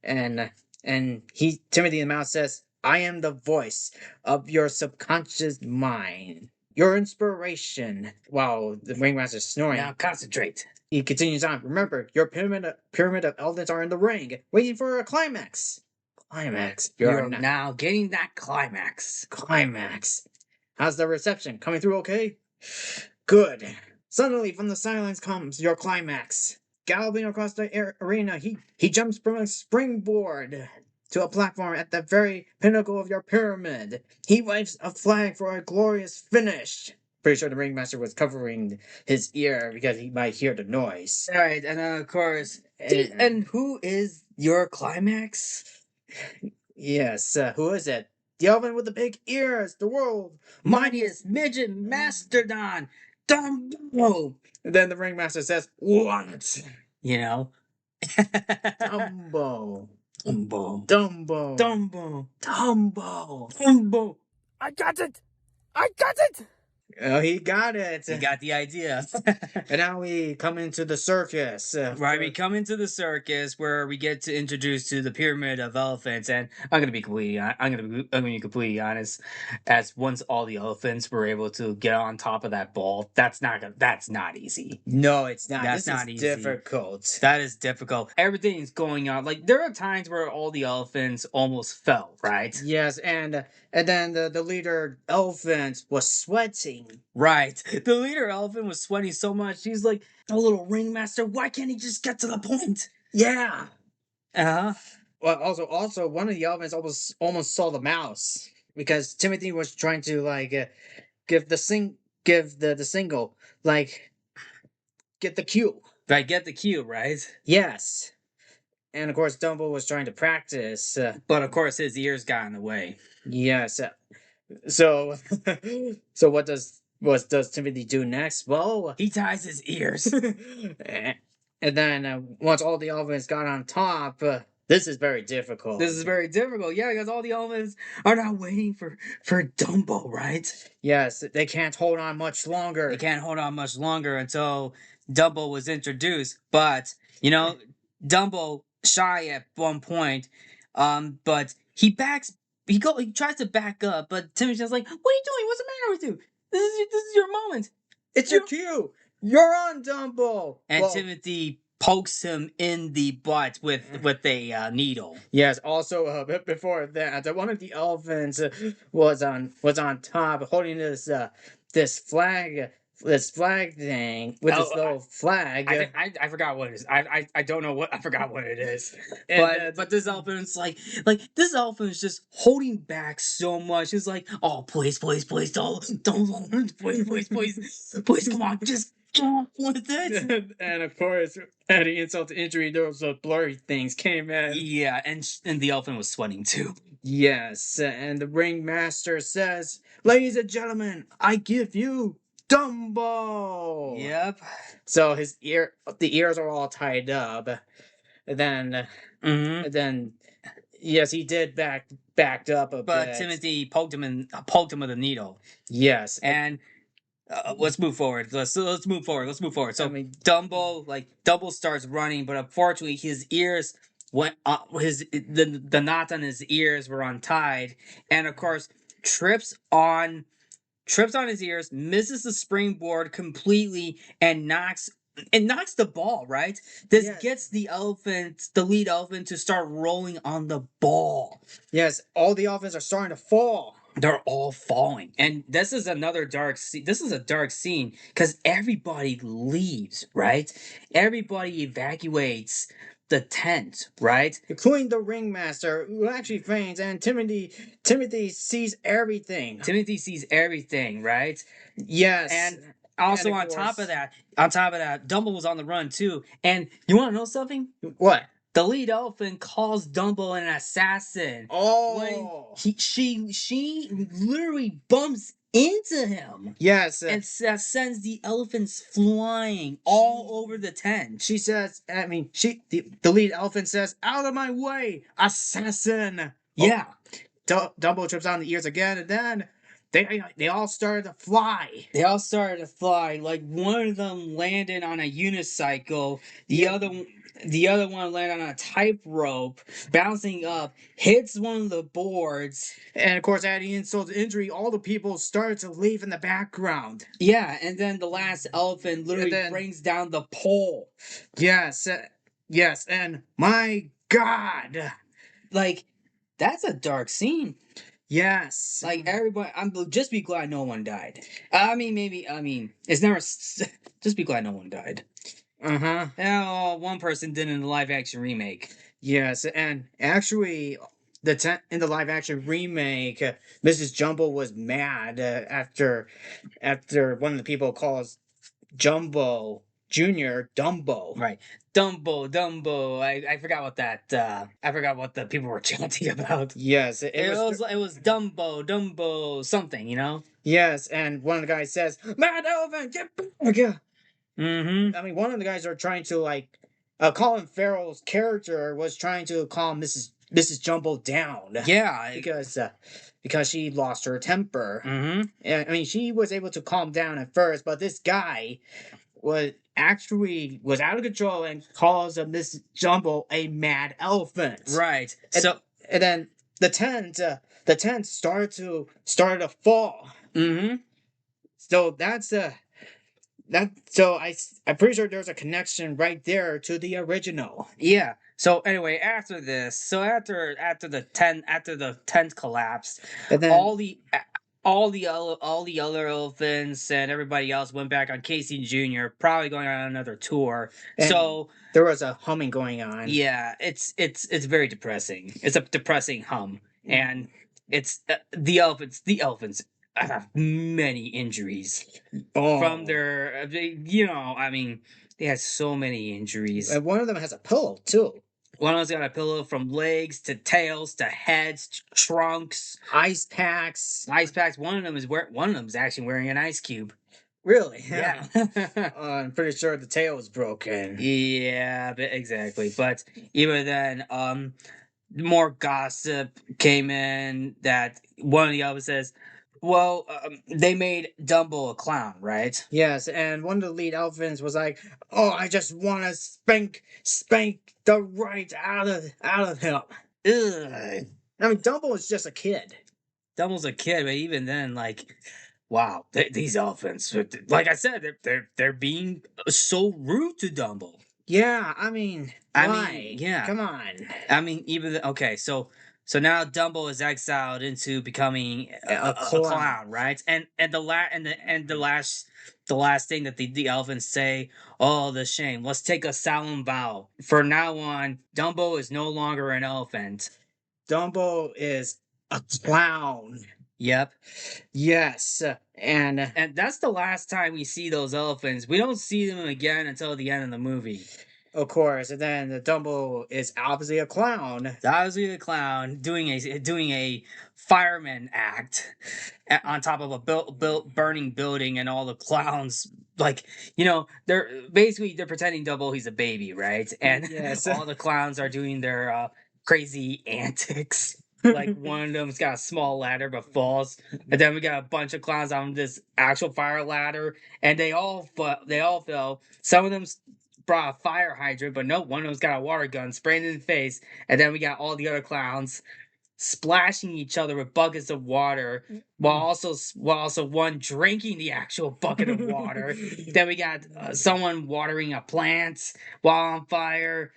and he Timothy the Mouse says, "I am the voice of your subconscious mind, your inspiration." While the ringmaster's snoring, Now concentrate. he continues on. Remember, your pyramid of elephants are in the ring, waiting for a climax. Climax. You're now getting that climax. Climax. How's the reception? Coming through okay? Good. Suddenly, from the silence comes your climax. Galloping across the arena, he jumps from a springboard to a platform at the very pinnacle of your pyramid. He waves a flag for a glorious finish. Pretty sure the ringmaster was covering his ear because he might hear the noise. All right, and then of course, and who is your climax? Yes, who is it? The elephant with the big ears, the world Mightiest midget mastodon, Dumbo. And then the ringmaster says, "What?" You know, Dumbo. Dumbo, Dumbo. Dumbo, Dumbo. Dumbo. I got it! I got it! Oh, he got it. You got the idea. And now we come into the circus. Right, we come into the circus where we get to introduce to the pyramid of elephants, and I'm gonna be completely honest. As once all the elephants were able to get on top of that ball, that's not easy. No, it's not. That's this not is easy. difficult. That is difficult. Everything is going on. Like there are times where all the elephants almost fell. Right. Yes, and then the leader elephant was sweating. Right. The leader elephant was sweating so much. He's like, "The little ringmaster, why can't he just get to the point?" Yeah. Uh huh. Well, also one of the elephants almost saw the mouse because Timothy was trying to give the single like get the cue. Right. Get the cue. Right. Yes. And of course, Dumbo was trying to practice. But of course, his ears got in the way. Yes. So, so what does Timothy do next? Well, He ties his ears. and then once all the elephants got on top, this is very difficult. This is very difficult. Yeah, because all the elephants are now waiting for Dumbo, right? Yes, they can't hold on much longer. They can't hold on much longer until Dumbo was introduced. But you know, Dumbo shy at one point, but he tries to back up, but Timmy's just like, "What are you doing? What's the matter with you? This is your moment." It's your cue. You're on, Dumbo. And Well, Timothy pokes him in the butt with a needle. yes. Also, before that, one of the elephants was on top, holding this flag thing with this little flag. I forgot what it is. I don't know what I forgot what it is. And, But this elephant's like this elephant's just holding back so much. He's like, "Oh please don't please come on, just go on with it." and of course, adding insult to injury, those blurry things came in. Yeah, and the elephant was sweating too. Yes, and the ringmaster says, "Ladies and gentlemen, I give you Dumbo." Yep. So the ears are all tied up. And then, Mm-hmm. and then, yes, he did backed up a But bit. Timothy poked him with a needle. Yes, And let's move forward. Let's move forward. So I mean, Dumbo starts running, but unfortunately his ears went the knots on his ears were untied, and of course trips on his ears, misses the springboard completely, and knocks the ball. Right. This Yes. gets the lead elephant, to start rolling on the ball. yes, all the elephants are starting to fall. They're all falling, and this is another dark scene. This is a dark scene because everybody leaves, right? Everybody evacuates the tent, right? Including the ringmaster, who actually faints, and Timothy sees everything. Timothy sees everything, right? Yes, And also And of on top of course- that, Dumbo was on the run too. And you want to know something? what? The lead elephant calls Dumbo an assassin. Oh, When she literally bumps into him. Yes. And that sends the elephants flying all over the tent. She says, I mean, the lead elephant says, "Out of my way, assassin!" Yeah. Dumbo trips on the ears again, and then they all started to fly. They all started to fly. Like one of them landed on a unicycle. The other one landed on a tightrope, bouncing up, hits one of the boards. And of course, adding insult to injury, all the people started to leave in the background. Yeah, and then the last elephant literally brings down the pole. Yes, yes, and my God, like that's a dark scene. Yes, like everybody. I'm just be glad no one died. I mean, it's never. Just be glad no one died. Oh, one person did in the live action remake. Yes, and actually, in the live action remake, Mrs. Jumbo was mad after one of the people calls Jumbo Junior Dumbo. Right, Dumbo. I forgot what that. I forgot what the people were chanting about. Yes, it was Dumbo something. Yes, and one of the guys says, "Mad Elephant, get back!" Mm-hmm. I mean, one of the guys are trying to Colin Farrell's character was trying to calm Mrs. Jumbo down. Yeah, because she lost her temper. Mm-hmm. I mean, she was able to calm down at first, but this guy was out of control and calls Mrs. Jumbo a mad elephant. Right. And then the tent started to fall. Mm-hmm. So I'm pretty sure there's a connection right there to the original. Yeah. So anyway, after this, after the tent collapsed, And then all the other elephants and everybody else went back on Casey Jr. Probably going on another tour. So there was a humming going on. Yeah, it's very depressing. It's a depressing hum, and it's the elephants. The elephants have many injuries from their. They had so many injuries. And one of them has a pillow too. One of them's got a pillow from legs to tails to heads to trunks. Ice packs. One of them's actually wearing an ice cube. Really? Yeah. I'm pretty sure the tail was broken. Yeah, exactly. But even then, more gossip came in that one of the others says, well, they made Dumbo a clown, right? Yes, and one of the lead elephants was like, "Oh, I just want to spank the right out of him." Ugh. I mean, Dumbo is just a kid. Dumbo's a kid, but even then, wow, these elephants, like I said, they're being so rude to Dumbo. Yeah, I mean, why? Yeah, Come on. I mean, so now Dumbo is exiled into becoming a clown, right? And the last thing that the elephants say, oh, the shame. Let's take a solemn vow. From now on, Dumbo is no longer an elephant. Dumbo is a clown. Yep. Yes, and that's the last time we see those elephants. We don't see them again until the end of the movie. Of course, and then the Dumbo is obviously a clown. It's obviously the clown doing a fireman act on top of a burning building, and all the clowns they're pretending Dumbo he's a baby, right? And yes. All the clowns are doing their crazy antics. Like one of them's got a small ladder but falls, and then we got a bunch of clowns on this actual fire ladder, and they all fell. Some of them brought a fire hydrant, but no, one of them's got a water gun spraying in the face, and then we got all the other clowns splashing each other with buckets of water, while also one drinking the actual bucket of water. Then we got someone watering a plant while on fire.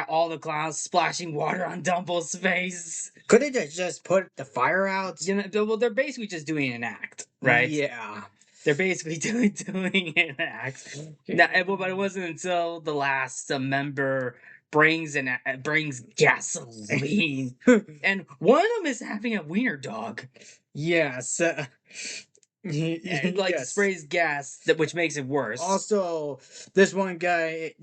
All the clowns splashing water on Dumbo's face. Couldn't they just put the fire out? Well, they're basically just doing an act, right? Yeah. They're basically doing an act. But it wasn't until the last member brings gasoline, and one of them is having a wiener dog. Yes. And, like Yes. sprays gas, which makes it worse. Also, this guy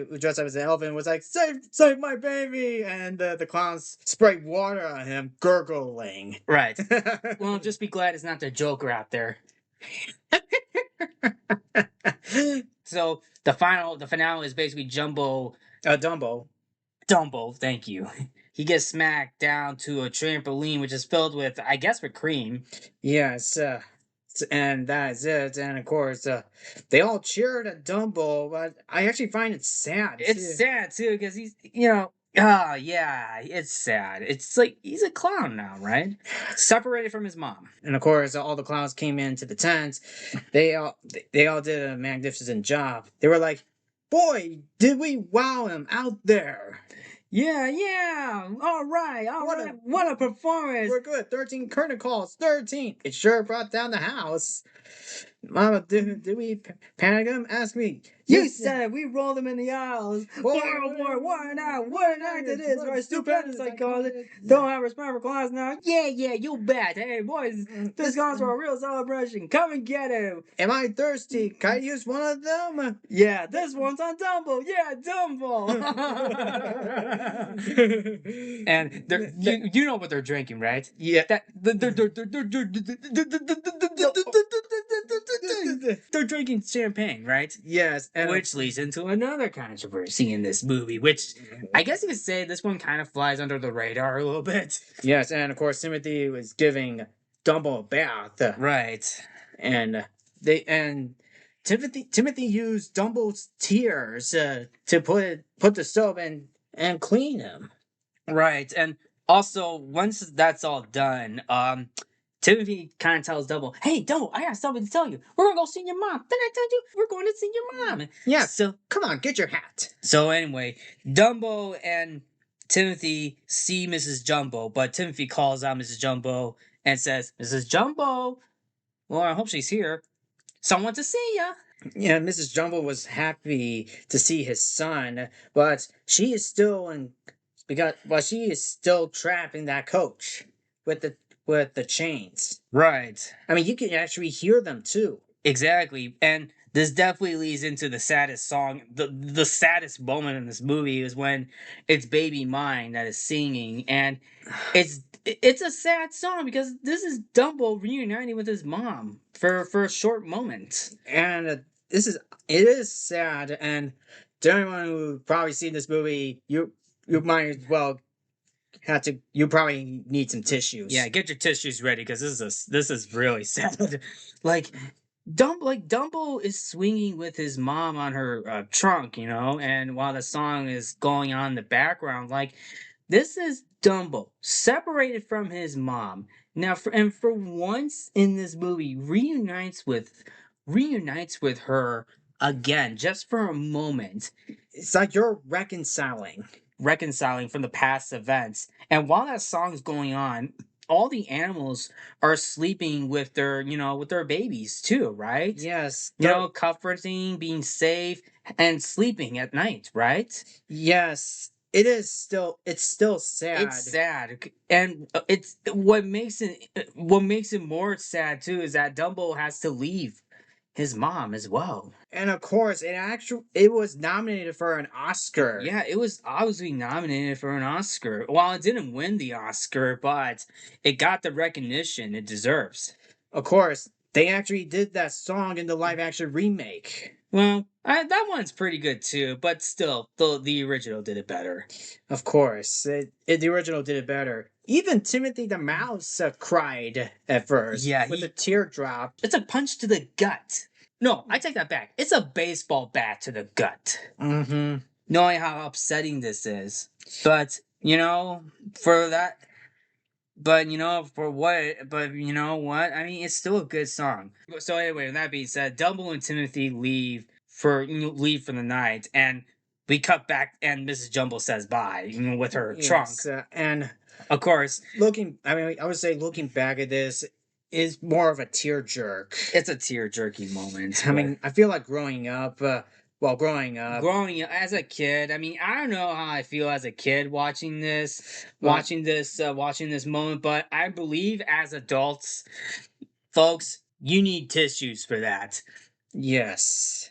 who dressed up as an elephant was like, save my baby! And the clowns sprayed water on him, gurgling. Right. Well, just be glad it's not the Joker out there. So the finale is basically Dumbo. Dumbo, thank you. He gets smacked down to a trampoline, which is filled with, I guess, with cream. Yes, and that is it. And of course, they all cheered at Dumbo, but I actually find it sad. It's sad too because he's, yeah, it's sad. It's like he's a clown now, right? Separated from his mom. And of course, all the clowns came into the tent. They all did a magnificent job. They were like, "Boy, did we wow him out there!" Yeah. All right. What a performance. We're good. 13 curtain calls. 13. It sure brought down the house. Mama, did we panic him? Ask me. You said we rolled them in the aisles. Boy, what an act it is, right? Stupendous, I call it. Don't have respect for class now. Yeah, you bet. Hey, boys, this calls for a real celebration. Come and get him. Am I thirsty? Can I use one of them? Yeah, this one's on Dumbo. Yeah, Dumbo. And you know what they're drinking, right? Yeah. They're drinking champagne, right? Yes, and Which leads into another controversy in this movie, which I guess you could say this one kind of flies under the radar a little bit. yes, and of course Timothy was giving Dumbo a bath, Right. and Timothy used Dumbo's tears to put the soap in and clean him. Right. And also, once that's all done, Timothy kind of tells Dumbo, "Hey, Dumbo, I got something to tell you. We're gonna go see your mom. Then I told you we're going to see your mom." Yeah, So come on, get your hat. So anyway, Dumbo and Timothy see Mrs. Jumbo, but Timothy calls out Mrs. Jumbo and says, "Mrs. Jumbo, well, I hope she's here. Someone to see ya." Yeah, Mrs. Jumbo was happy to see his son, but she is still trapped in that coach with the chains. Right. I mean, you can actually hear them too. Exactly. And this definitely leads into the saddest song. The saddest moment in this movie is when it's Baby Mine that is singing, and it's a sad song because this is Dumbo reuniting with his mom for a short moment. And it is sad. And to anyone who probably seen this movie, you might as well you probably need some tissues. Yeah, get your tissues ready because this is really sad. like Dumbo is swinging with his mom on her trunk, and while the song is going on in the background, like this is Dumbo separated from his mom. Now, for once in this movie, reunites with her again, just for a moment. It's like you're reconciling From the past events. And while that song's going on, all the animals are sleeping with their babies too, right? Yes. Comforting, being safe, and sleeping at night, right? Yes. It's still sad. It's sad, and it's what makes it more sad too is that Dumbo has to leave his mom as well. And of course, it was nominated for an Oscar. Yeah, it was obviously nominated for an Oscar. While it didn't win the Oscar, but it got the recognition it deserves. Of course, they actually did that song in the live action remake. Well, that one's pretty good too, but still, the original did it better. Of course, the original did it better. Even Timothy the Mouse cried at first. Yeah, with a teardrop. It's a punch to the gut. No, I take that back. It's a baseball bat to the gut. Mm-hmm. Knowing how upsetting this is, but for that. But for what? But you know what? I mean, it's still a good song. So anyway, with that being said, Dumbo and Timothy leave for the night, and we cut back, and Mrs. Jumbo says bye, with her trunk. And of course, I would say looking back at this is more of a tear jerk. It's a tear jerky moment. I mean, I feel like growing up as a kid, I mean, I don't know how I feel as a kid watching this moment, but I believe as adults, folks, you need tissues for that. Yes.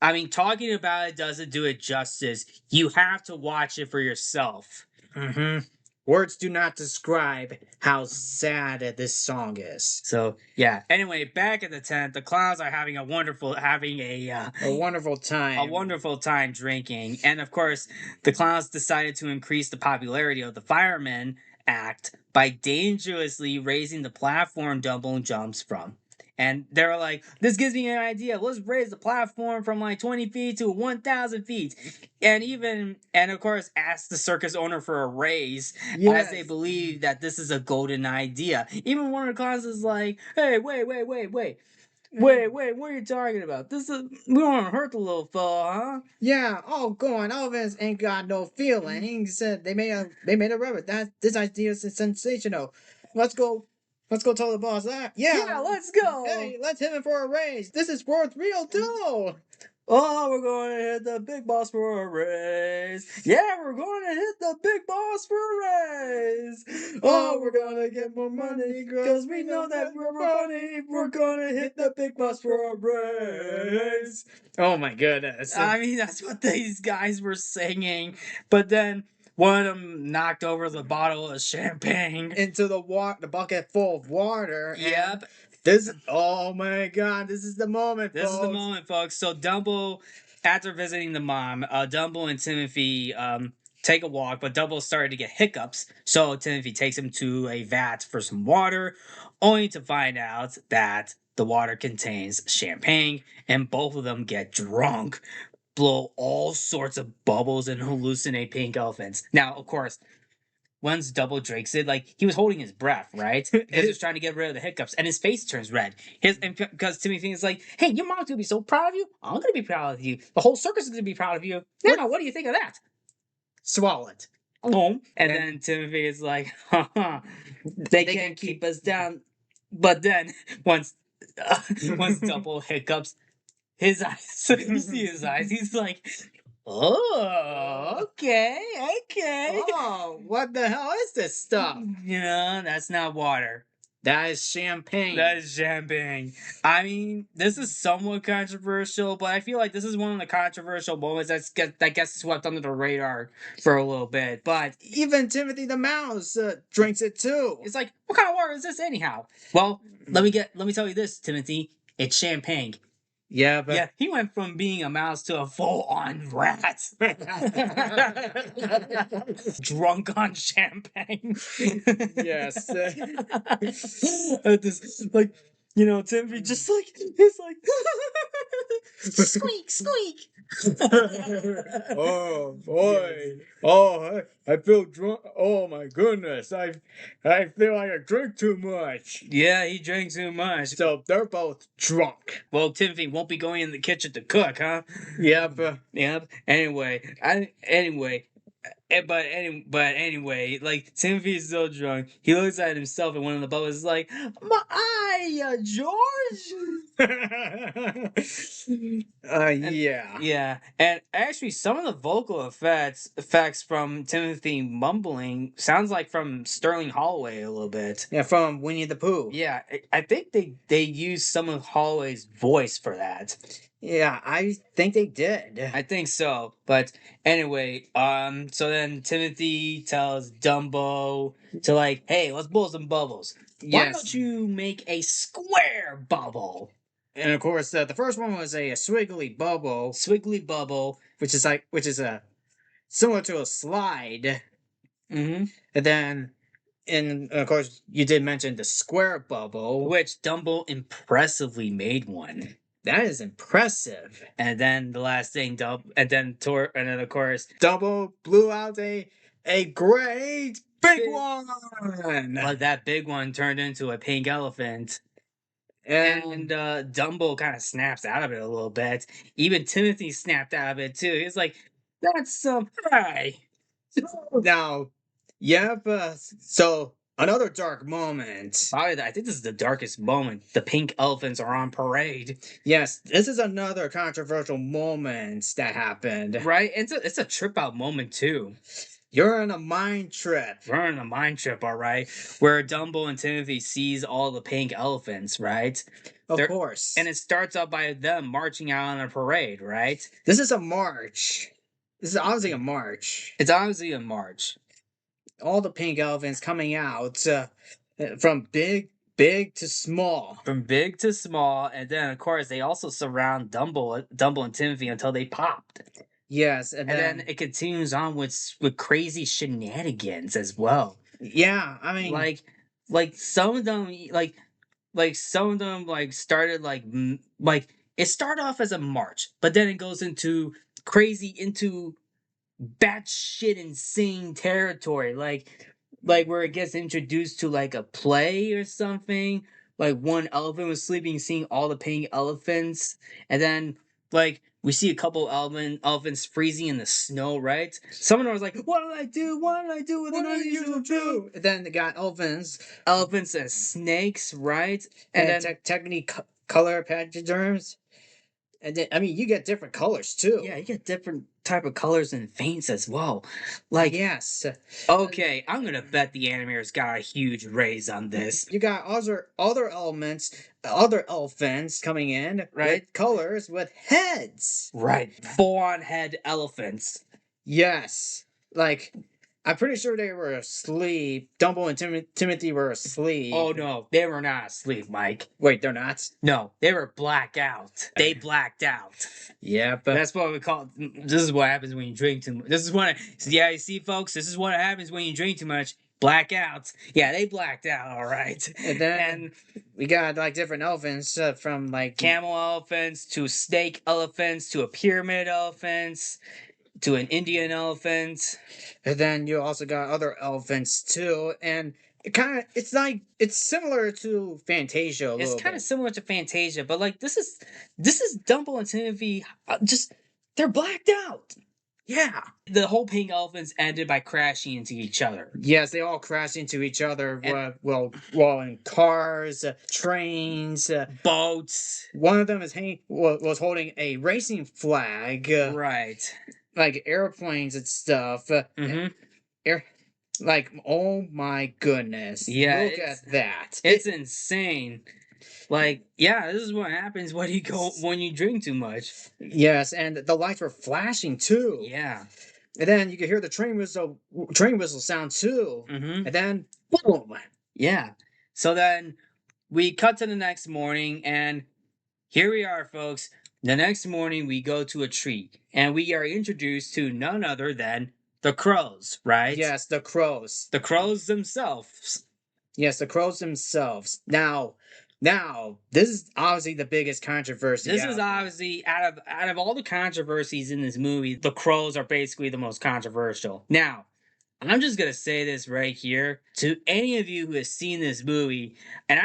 I mean, talking about it doesn't do it justice. You have to watch it for yourself. Mm-hmm. Words do not describe how sad this song is. So yeah. Anyway, back at the tent, the clowns are having a wonderful A wonderful time drinking, and of course, the clowns decided to increase the popularity of the firemen act by dangerously raising the platform Dumbo jumps from. And they were like, "This gives me an idea. Let's raise the platform from like 20 feet to 1,000 feet." And of course, ask the circus owner for a raise, as they believe that this is a golden idea. Even one of the clowns is like, "Hey, wait. Wait, what are you talking about? We don't want to hurt the little fella, huh?" Yeah, oh, go on. Elvis ain't got no feelings. They made a rabbit. This idea is sensational. Let's go. Let's go tell the boss that. Yeah, let's go. Hey, let's hit him for a raise. This is worth real dough. Oh, we're going to hit the big boss for a raise. Yeah, we're going to hit the big boss for a raise. Oh, we're going to get more money because we know that we're funny. We're going to hit the big boss for a raise. Oh my goodness. I mean, that's what these guys were singing. But then one of them knocked over the bottle of champagne into the bucket full of water. Yep. Oh my god, this is the moment, This is the moment, folks. So Dumbo, after visiting the mom, Dumbo and Timothy take a walk, but Dumbo started to get hiccups. So Timothy takes him to a vat for some water, only to find out that the water contains champagne, and both of them get drunk, blow all sorts of bubbles, and hallucinate pink elephants. Now, of course, once Double drinks it, like he was holding his breath, right? Because he was trying to get rid of the hiccups, and his face turns red. Because Timothy is like, "Hey, your mom's gonna be so proud of you. I'm gonna be proud of you. The whole circus is gonna be proud of you. Now, what do you think of that?" Swallow it. Oh, and then Timothy is like, "Haha, they can't keep us down." But then once Double hiccups, his eyes, you see his eyes. He's like, "Oh, okay. Oh, what the hell is this stuff? Yeah, that's not water. That is champagne. That is champagne. I mean, this is somewhat controversial, but I feel like this is one of the controversial moments that gets swept under the radar for a little bit. But even Timothy the Mouse drinks it too. it's like, what kind of water is this anyhow? Well, let me tell you this, Timothy. It's champagne. Yeah, but Yeah, he went from being a mouse to a full-on rat. Drunk on champagne. Yes. Like, Timothy just like, he's like, squeak, squeak. Oh boy! Oh, I feel drunk. Oh my goodness! I feel like I drink too much. Yeah, he drank too much. So they're both drunk. Well, Timothy won't be going in the kitchen to cook, huh? Yep. Yep. But anyway, like Timothy's so drunk, he looks at himself, and one of the bubbles is like, "My eye, George." Yeah. Yeah, and actually, some of the vocal effects from Timothy mumbling sounds like from Sterling Holloway a little bit. Yeah, from Winnie the Pooh. Yeah, I think they used some of Holloway's voice for that. Yeah, I think they did. I think so. But anyway, so then Timothy tells Dumbo to like, "Hey, let's blow some bubbles. Why don't you make a square bubble?" And of course, the first one was a swiggly bubble, which is similar to a slide. Mm-hmm. And then, and of course, you did mention the square bubble, Which Dumbo impressively made one. that is impressive. And then the last thing, and then of course, Dumbo blew out a great big one. like that big one turned into a pink elephant. And Dumbo kind of snaps out of it a little bit. Even Timothy snapped out of it too. He's like, "That's some hey." Now, yep. So another dark moment. Probably, I think this is the darkest moment. The pink elephants are on parade. Yes, this is another controversial moment that happened. Right? It's a trip out moment too. You're on a mind trip. We're on a mind trip, all right, where Dumbo and Timothy sees all the pink elephants, right? Of They're- course. And it starts out by them marching out on a parade, right? This is a march. This is obviously a march. It's obviously a march. All the pink elephants coming out from big to small. From big to small, and then of course they also surround Dumbo and Timothy until they popped. Yes, And then it continues on with crazy shenanigans as well. yeah, I mean, Like some of them some of them started like it started off as a march, but then it goes into crazy into batshit insane territory, like where it gets introduced to like a play or something. Like one elephant was sleeping, seeing all the pink elephants, and then like we see a couple elephants freezing in the snow. Right? Someone was like, "What did I do? What did I do with an unusual do?" then they got elephants And snakes, right? and And then technically color pachyderms. And then, I mean, you get different colors too. yeah, you get different type of colors and faints as well. Like yes, okay, I'm gonna bet the animators got a huge raise on this. you got other elements, other elephants coming in, Right? With colors with heads. Right. Full on head elephants. Yes, like I'm pretty sure they were asleep. Dumbo and Timothy were asleep. Oh no, they were not asleep, Mike. Wait, they're not. No, they were blackout. They blacked out. Yeah, but That's what we call. This is what happens when you drink too much. This is what. Yeah, you see, folks. This is what happens when you drink too much. Blackouts. Yeah, they blacked out. All right. And then we got like different elephants from like camel elephants to snake elephants to a pyramid elephants to an Indian elephant. And then you also got other elephants too, and it's similar to Fantasia. It's kind of similar to Fantasia, but like this is Dumbo and Timothy. Just they're blacked out. Yeah, the whole pink elephants ended by crashing into each other. Yes, they all crashed into each other. Well, in cars, trains, boats. One of them was holding a racing flag. Right. Like airplanes and stuff. Like, oh my goodness. Yeah. Look at that. It's insane. Like, yeah, this is what happens when you drink too much. Yes, and the lights were flashing too. Yeah. And then you could hear the train whistle sound too. Mm-hmm. And then boom. Yeah. So then we cut to the next morning, and here we are, folks. The next morning we go to a tree, and we are introduced to none other than the crows, right? Yes, the crows. The crows themselves. Yes, the crows themselves. Now, this is obviously the biggest controversy. This is obviously out of all the controversies in this movie, the crows are basically the most controversial. Now, I'm just gonna say this right here to any of you who has seen this movie, and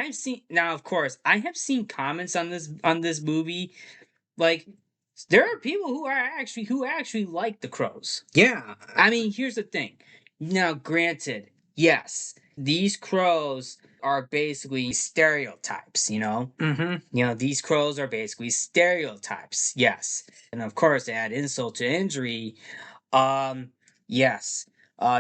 of course, I have seen comments on this movie. Like, there are people who actually like the crows. Yeah. I mean, here's the thing. Now, granted, yes, these crows are basically stereotypes, you know? Mm-hmm. You know, these crows are basically stereotypes, yes. And of course, to add insult to injury, yes.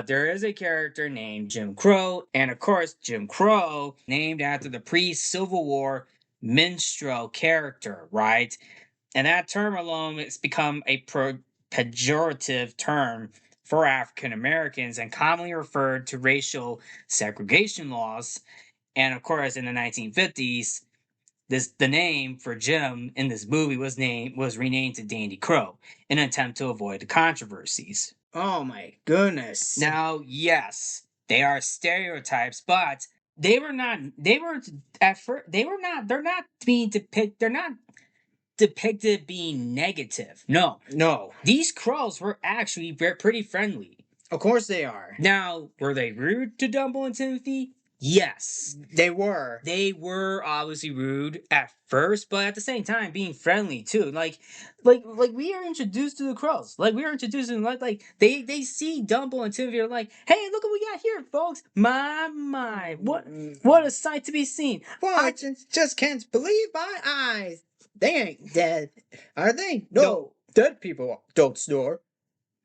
There is a character named Jim Crow, and of course, Jim Crow, named after the pre-Civil War minstrel character, right? And that term alone has become a pejorative term for African Americans and commonly referred to racial segregation laws. And of course, in the 1950s, the name for Jim in this movie was renamed to Dandy Crow in an attempt to avoid the controversies. Oh my goodness. Now, yes, they are stereotypes, but they're not depicted being negative. No. These crows were actually pretty friendly. Of course they are. Now, were they rude to Dumbo and Timothy? Yes. They were. They were obviously rude at first, but at the same time being friendly too. Like we are introduced to the crows. Like we are introduced to them like they see Dumbo and Timothy are like, hey, look what we got here, folks. My. What a sight to be seen. I just can't believe my eyes. They ain't dead, are they? No. Dead people don't snore.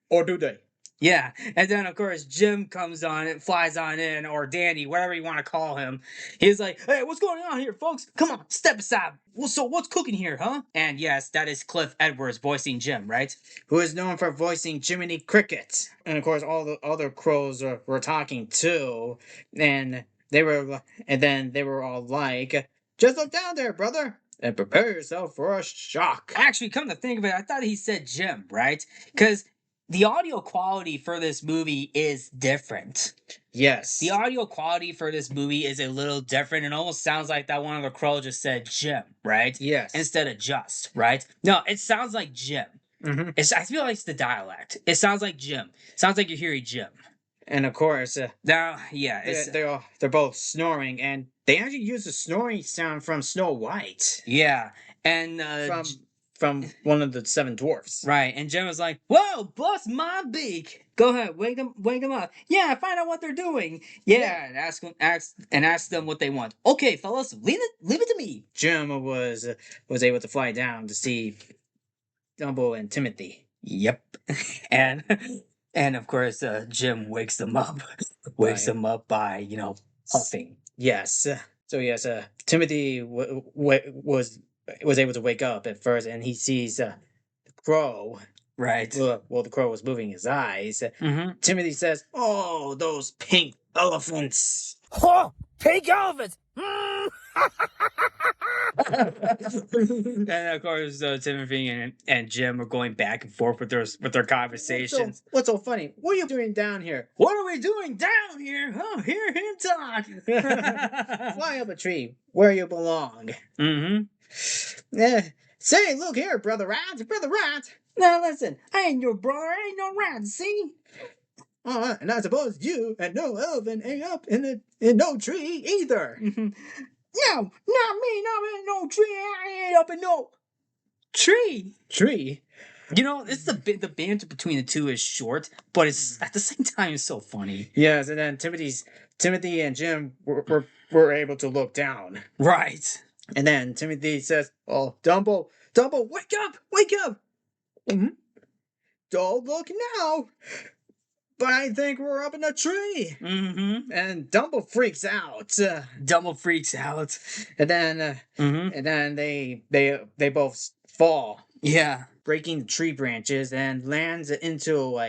Or do they? Yeah, and then of course Jim comes on, it flies on in, or Danny, whatever you want to call him. He's like, "Hey, what's going on here, folks? Come on, step aside. Well, so what's cooking here, huh?" And yes, that is Cliff Edwards voicing Jim, right? Who is known for voicing Jiminy Cricket. And of course, all the other crows were talking too, and then they were all like, "Just look down there, brother, and prepare yourself for a shock." Actually, come to think of it, I thought he said Jim, right? Because the audio quality for this movie is different. Yes. The audio quality for this movie is a little different. It almost sounds like that one of the crows just said Jim, right? Yes. Instead of just, right? No, it sounds like Jim. Mm-hmm. I feel like it's the dialect. It sounds like Jim. Sounds like you're hearing Jim. And of course, Now, yeah, they're both snoring, and they actually use the snoring sound from Snow White. Yeah, and from one of the seven dwarfs. Right, and Jim was like, "Whoa, bust my beak! Go ahead, wake them up. Yeah, find out what they're doing. Yeah, and ask them what they want. Okay, fellas, leave it to me." Jim was able to fly down to see Dumbo and Timothy. Yep, and and of course, Jim wakes them up, by huffing. Yes. So yes, Timothy was able to wake up at first, and he sees the crow. Right. Well, the crow was moving his eyes. Mm-hmm. Timothy says, "Oh, those pink elephants." Oh, pink elephants! Mm. And of course, Timothy and Jim are going back and forth with their conversations. What's so funny? What are you doing down here? What are we doing down here? Oh, hear him talk. Fly up a tree where you belong. Mm-hmm. Say, look here, brother rat. Now listen, I ain't your brother. I ain't no rat. See? And I suppose you and no elephant ain't up in no tree either. No, not me. Not in no tree. I ain't up in no tree. Tree. It's the banter between the two is short, but it's at the same time it's so funny. Yes, and then Timothy and Jim were able to look down. Right. And then Timothy says, "Oh, Dumbo, wake up! Mm-hmm. Don't look now. But I think we're up in a tree." Mm-hmm. And Dumbo freaks out. Dumbo freaks out. And then, and then they both fall. Yeah. Breaking the tree branches and lands into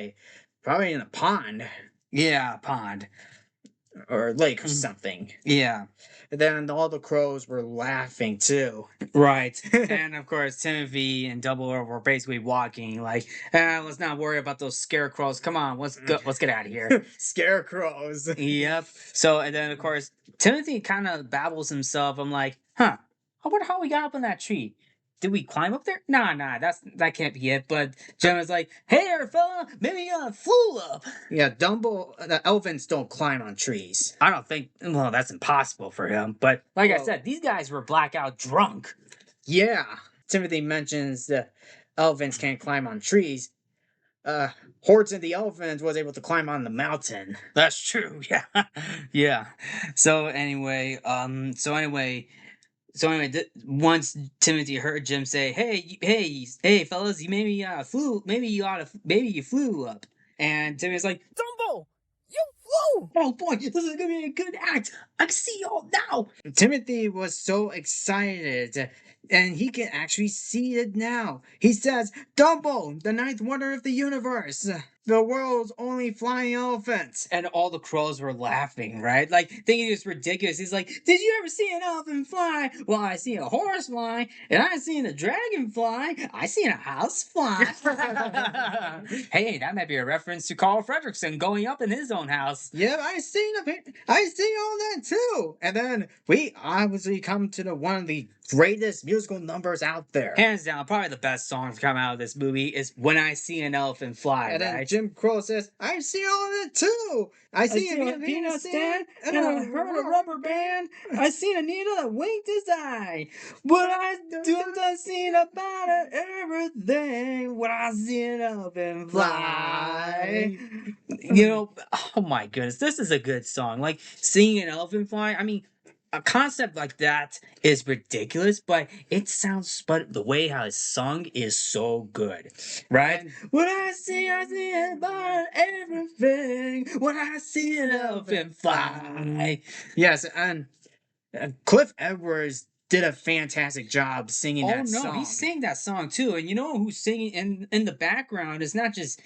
probably in a pond. Yeah, pond. Or lake or something. Yeah. And then all the crows were laughing too. Right. And of course, Timothy and Double were basically walking like, let's not worry about those scarecrows. Come on, let's get out of here. Scarecrows. Yep. So, and then of course, Timothy kind of babbles himself. I'm like, I wonder how we got up in that tree. Did we climb up there? Nah, that can't be it. But Jem was like, "Hey there, fella, maybe flew up." Yeah, the elephants don't climb on trees. I don't think. Well, that's impossible for him. But like I said, these guys were blackout drunk. Yeah, Timothy mentions the elephants can't climb on trees. Horton the elephant was able to climb on the mountain. That's true. Yeah, yeah. So anyway, once Timothy heard Jim say, "Hey, fellas, you maybe you flew up," and Timmy's like, Dumbo, you flew! "Oh boy, this is gonna be a good act. I can see y'all now." Timothy was so excited, and he can actually see it now. He says, "Dumbo, the ninth wonder of the universe, the world's only flying elephant." And all the crows were laughing, right? Like, thinking it's ridiculous. He's like, "Did you ever see an elephant fly? Well, I seen a horse fly, and I seen a dragon fly. I seen a house fly." Hey, that might be a reference to Carl Fredrickson going up in his own house. Yeah, I seen all that too. And then we obviously come to one of the greatest musical numbers out there. Hands down, probably the best song to come out of this movie is "When I See an Elephant Fly." And right? then Jim Crow says, "I see all of it too. I see a peanut stand and I heard a rubber band. I seen a needle that winked his eye. But I done seen about everything when I see an elephant fly." Oh my goodness, this is a good song. Like, seeing an elephant fly, I mean, a concept like that is ridiculous, but it sounds. But the way how it's sung is so good, right? And- When I see about everything. When I see an elephant fly. Yes, and Cliff Edwards did a fantastic job singing Oh that no, song. he sang that song too, and you know who's singing in the background? It's not just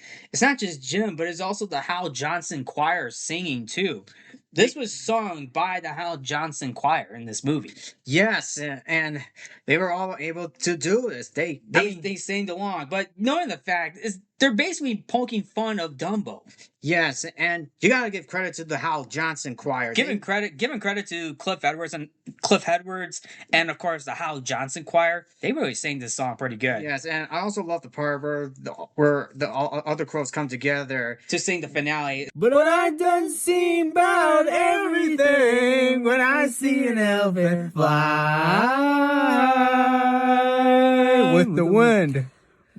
Jim, but it's also the Hal Johnson Choir singing too. This was sung by the Hal Johnson Choir in this movie. Yes, and they were all able to do this. They sang along, but knowing the fact is they're basically poking fun of Dumbo. Yes, and you gotta give credit to the Hal Johnson Choir. Giving credit to Cliff Edwards, and of course the Hal Johnson Choir. They really sang this song pretty good. Yes, and I also love the part where the other crows come together To sing the finale. But I done seen about everything when I see an elephant fly with the wind.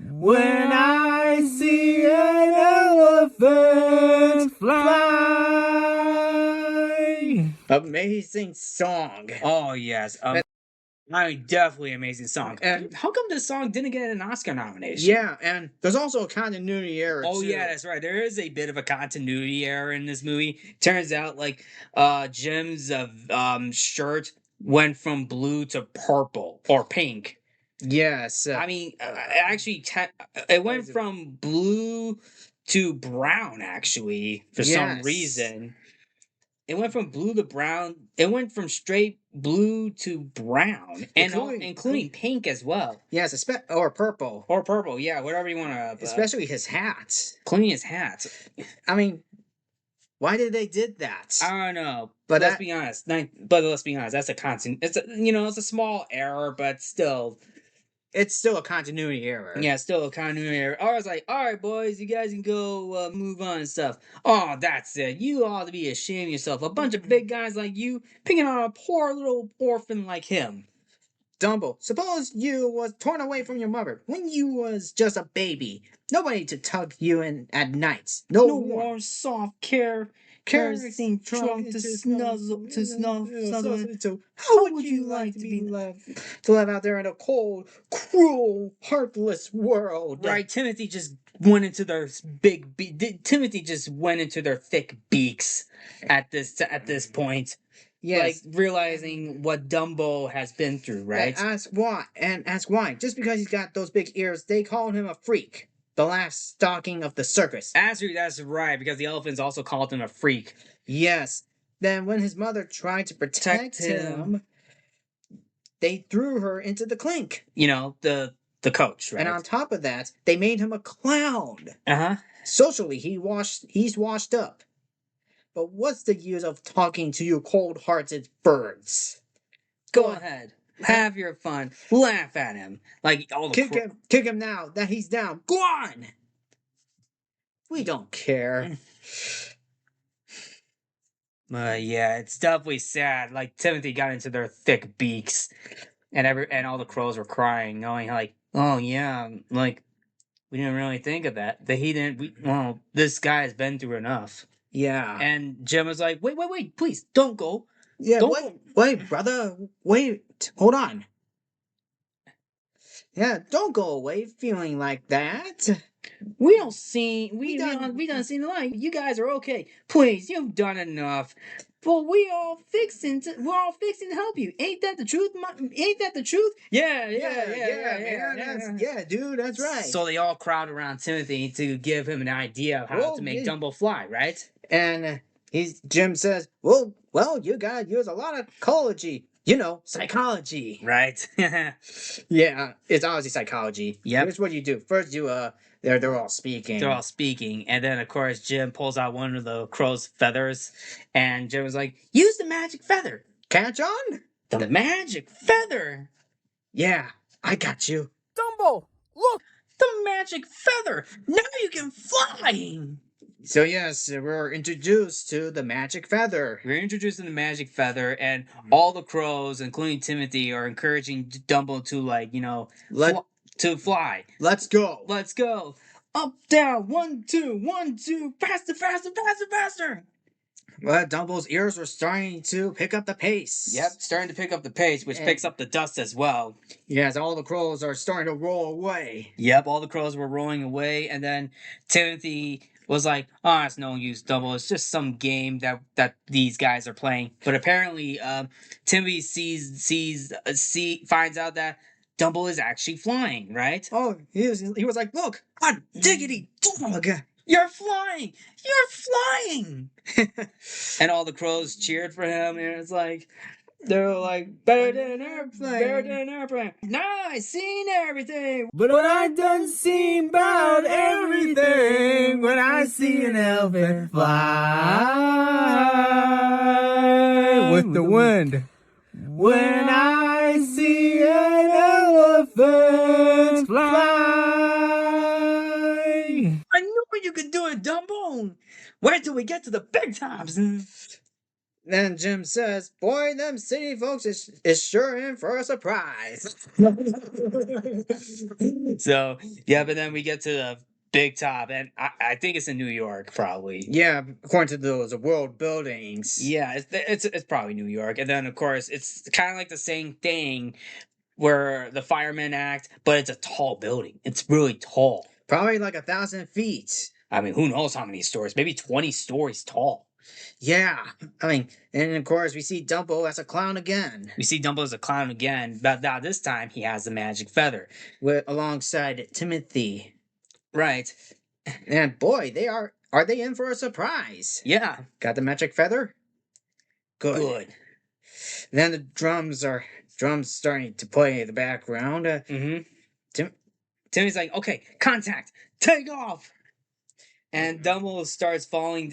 When I see an elephant fly. amazing song. Oh yes, definitely amazing song. And- How come this song didn't get an Oscar nomination? Yeah, and there's also a continuity error. Oh too. yeah, that's right. There is a bit of a continuity error in this movie. Turns out, like, Jim's shirt went from blue to purple or pink. Yes. I mean, it went from blue to brown. Actually, for some Yes. reason, it went from blue to brown. It went from straight blue to brown, and including pink as well, Yes, or purple. or purple. Yeah, whatever you want to. Especially his hat. Including his hat. I mean, why did they did that? I don't know, But let's be honest. That's a constant. It's a small error, but still, it's still a continuity error. yeah, still a continuity error. I was like, all right, boys, you guys can go move on and stuff. Oh, that's it. You ought to be ashamed of yourself. A bunch of big guys like you picking on a poor little orphan like him. Dumbo, suppose you was torn away from your mother when you was just a baby. Nobody to tug you in at nights. No warm warm, soft kerosene trunk to snuzzle. So how would you like to be left to live out there in a cold, cruel, heartless world? Right, Timothy just went into their Timothy just went into their thick beaks at this point. Yes. Like realizing what Dumbo has been through, right? Ask why. Just because he's got those big ears, they called him a freak. The last stalking of the circus. That's right, because the elephants also called him a freak. Yes. Then when his mother tried to protect him, they threw her into the clink. You know, the coach, right? And on top of that, they made him a clown. Uh-huh. Socially, he's washed up. But what's the use of talking to you cold-hearted birds? Go ahead. Have your fun. Laugh at him. Like all the Kick him now that he's down. Go on. We don't care. Yeah, it's definitely sad. Like Timothy got into their thick beaks, and all the crows were crying, knowing like, oh yeah, like we didn't really think of that. That he didn't. This guy has been through enough. Yeah. And Jim was like, wait, please don't go. Yeah. Don't wait, brother. Wait. Hold on. Yeah, don't go away feeling like that. We don't see we don't see the light. You guys are okay. Please, you've done enough. But we're all fixing to help you. Ain't that the truth? Ain't that the truth? Yeah, dude, that's right. So they all crowd around Timothy to give him an idea of how to make Dumbo fly, right? And Jim says, well, you gotta use a lot of ecology. You know, psychology. Right. Yeah, it's obviously psychology. Yep. Here's what you do. First, they're all speaking. They're all speaking, and then of course Jim pulls out one of the crow's feathers, and Jim was like, "Use the magic feather. Catch on? The magic feather. Yeah, I got you. Dumbo, look! The magic feather. Now you can fly." So yes, we're introduced to the magic feather. We're introduced to the magic feather, and all the crows, including Timothy, are encouraging Dumbo to fly. Let's go. Let's go. Up, down, 1, 2, 1, 2, faster, faster, faster, faster. Well, Dumbo's ears were starting to pick up the pace. Yep, starting to pick up the pace, which picks up the dust as well. Yes, all the crows are starting to roll away. Yep, all the crows were rolling away, and then Timothy was like, "Oh, it's no use, Dumbo. It's just some game that these guys are playing." But apparently, Timothy finds out that Dumbo is actually flying, right? Oh, he was like, look, hot diggity dog. You're flying! You're flying! And all the crows cheered for him, and it's like, they're like, better than an airplane, better than an airplane. Nice, seen everything. But I done seen about everything when I see an elephant fly with the wind. When I see an elephant fly. I knew you could do it, Dumbo. Wait till we get to the big times. Then Jim says, boy, them city folks is sure in for a surprise. So, yeah, but then we get to the big top, and I think it's in New York, probably. Yeah, according to those world buildings. Yeah, it's probably New York. And then, of course, it's kind of like the same thing where the firemen act, but it's a tall building. It's really tall. Probably like 1,000 feet. I mean, who knows how many stories? Maybe 20 stories tall. Yeah, I mean, and of course we see Dumbo as a clown again. We see Dumbo as a clown again, but now this time he has the magic feather. Alongside Timothy. Right. And boy, are they in for a surprise? Yeah. Got the magic feather? Good. Then the drums starting to play in the background. Timmy's like, okay, contact, take off. And Dumbo starts falling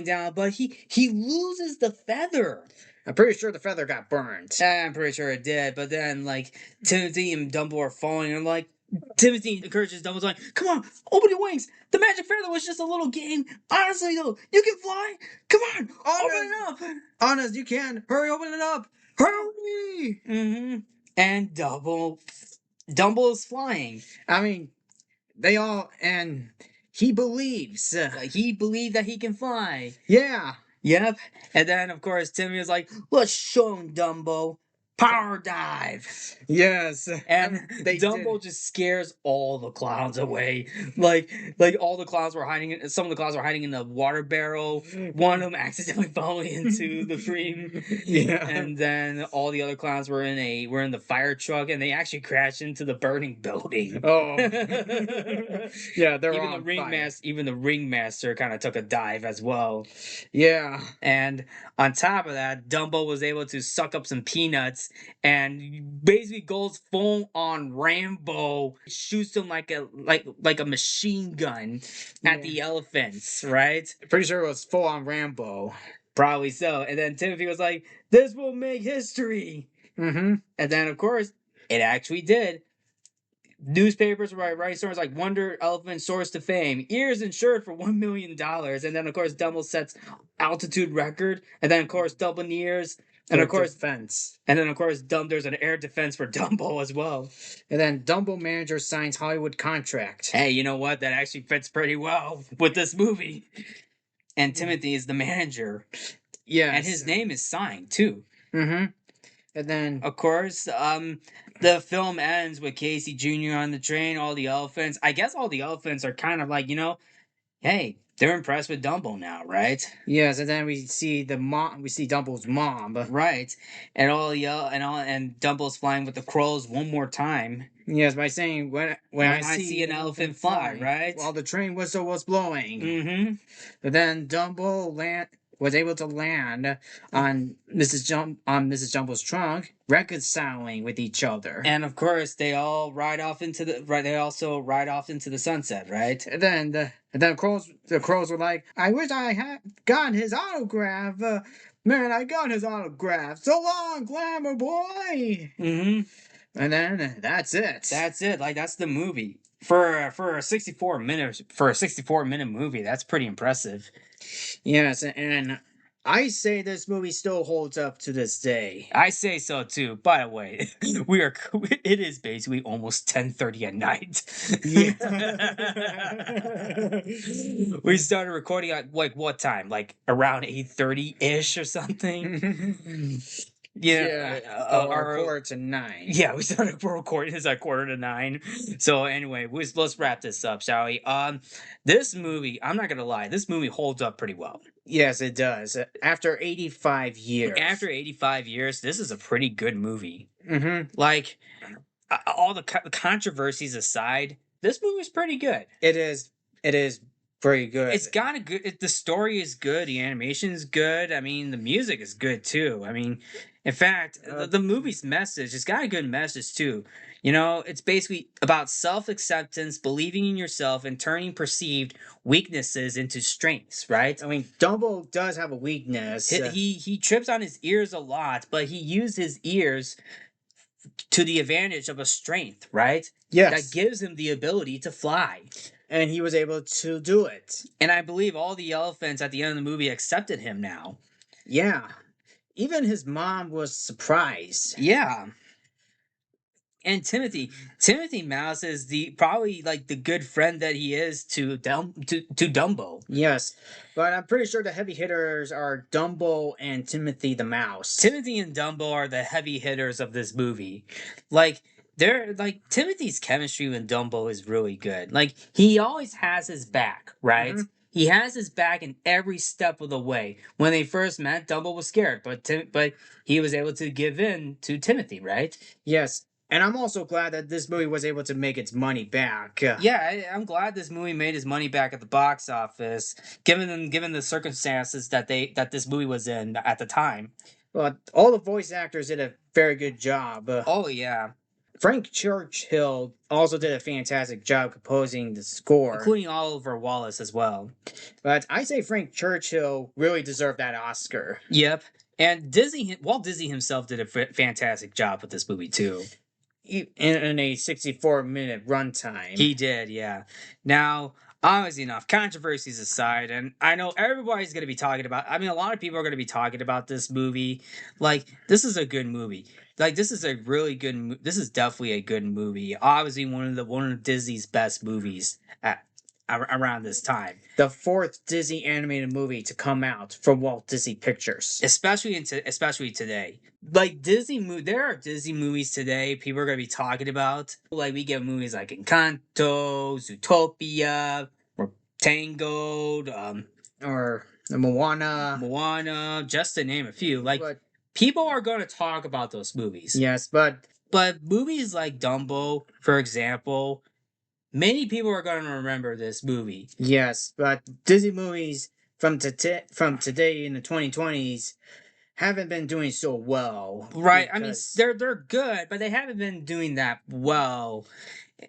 down, but he loses the feather. I'm pretty sure the feather got burned. I'm pretty sure it did, but then like Timothy and Dumbo are falling, and like Timothy encourages Dumbo, like, come on, open your wings. The magic feather was just a little game. Honestly though, you can fly. Come on, open it up. Honest, you can. Hurry, open it up. Hurry. And Dumbo is flying. I mean, and he believes. He believed that he can fly. Yeah. Yep. And then, of course, Timmy was like, let's show him, Dumbo. Power dive. Yes. And Dumbo just scares all the clowns away. Like all the clowns were hiding. Some of the clowns were hiding in the water barrel. One of them accidentally falling into the stream. Yeah. And then all the other clowns were in the fire truck, and they actually crashed into the burning building. Oh. Yeah, they're even on the ringmaster. Even the ringmaster kind of took a dive as well. Yeah. And on top of that, Dumbo was able to suck up some peanuts and basically goes full on Rambo, shoots him like a machine gun at the elephants, right? Pretty sure it was full on Rambo. Probably so. And then Timothy was like, "This will make history." And then, of course, it actually did. Newspapers were writing stories like Wonder Elephant soars to fame, ears insured for $1 million. And then, of course, Dumbo sets altitude record. And then, of course, double ears. And of course, defense. And then, of course, there's an air defense for Dumbo as well. And then Dumbo manager signs Hollywood contract. Hey, you know what? That actually fits pretty well with this movie. And Timothy is the manager. Yeah. And his name is signed, too. And then, of course, the film ends with Casey Jr. on the train, all the elephants. I guess all the elephants are kind of like, hey, they're impressed with Dumbo now, right? Yes, and then we see Dumbo's mom. Right. And and Dumbo's flying with the crows one more time. Yes, by saying when I see an elephant fly, right? While the train whistle was blowing. But then Dumbo was able to land on Mrs. Jumbo's trunk, reconciling with each other. And of course, they all ride off into the sunset, right? And then the crows were like, "I wish I had gotten his autograph. Man, I got his autograph. So long, Glamour Boy." And then that's it. That's it. Like, that's the movie. For a 64 minute movie, that's pretty impressive. Yes, and I say this movie still holds up to this day. I say so too. By the way, we are. It is basically almost 10:30 at night. Yeah. We started recording at like what time? Like around 8:30 ish or something. Yeah. Or Our 8:45. yeah, we started recording this at 8:45. So anyway, let's wrap this up, shall we? This movie, I'm not gonna lie, this movie holds up pretty well. Yes, it does. After 85 years. After 85 years, this is a pretty good movie. Mm-hmm. Like all the controversies aside, this movie is pretty good. It is. It is pretty good. It's got a good. The story is good. The animation is good. I mean, the music is good too. I mean, in fact, the movie's message has got a good message too. You know, it's basically about self acceptance, believing in yourself, and turning perceived weaknesses into strengths. Right? I mean, Dumbo does have a weakness. He trips on his ears a lot, but he used his ears to the advantage of a strength. Right? Yes. That gives him the ability to fly. And he was able to do it. And I believe all the elephants at the end of the movie accepted him now. Yeah. Even his mom was surprised. Yeah. And Timothy Mouse is probably like the good friend that he is to Dumbo. Yes, but I'm pretty sure the heavy hitters are Dumbo and Timothy the Mouse. Timothy and Dumbo are the heavy hitters of this movie. Like they're like Timothy's chemistry with Dumbo is really good. Like he always has his back, right? Mm-hmm. He has his back in every step of the way. When they first met, Dumbo was scared, but he was able to give in to Timothy, right? Yes. And I'm also glad that this movie was able to make its money back. Yeah, I'm glad this movie made his money back at the box office, given the circumstances that this movie was in at the time. But all the voice actors did a very good job. Oh yeah. Frank Churchill also did a fantastic job composing the score, including Oliver Wallace as well. But I say Frank Churchill really deserved that Oscar. Yep, and Walt Disney himself did a fantastic job with this movie too. In a 64-minute runtime. He did, yeah. Now, obviously enough, controversies aside, and I know everybody's going to be talking about, I mean, a lot of people are going to be talking about this movie. Like, this is a good movie. Like, this is a really good, this is definitely a good movie. Obviously, one of Disney's best movies around this time. The fourth Disney animated movie to come out from Walt Disney Pictures. Especially today. Like there are Disney movies today people are going to be talking about. Like we get movies like Encanto, Zootopia, or Tangled, or Moana, just to name a few. Like people are going to talk about those movies. Yes, but movies like Dumbo, for example, many people are going to remember this movie. Yes, but Disney movies from today in the 2020s haven't been doing so well. Right. I mean, they're good, but they haven't been doing that well.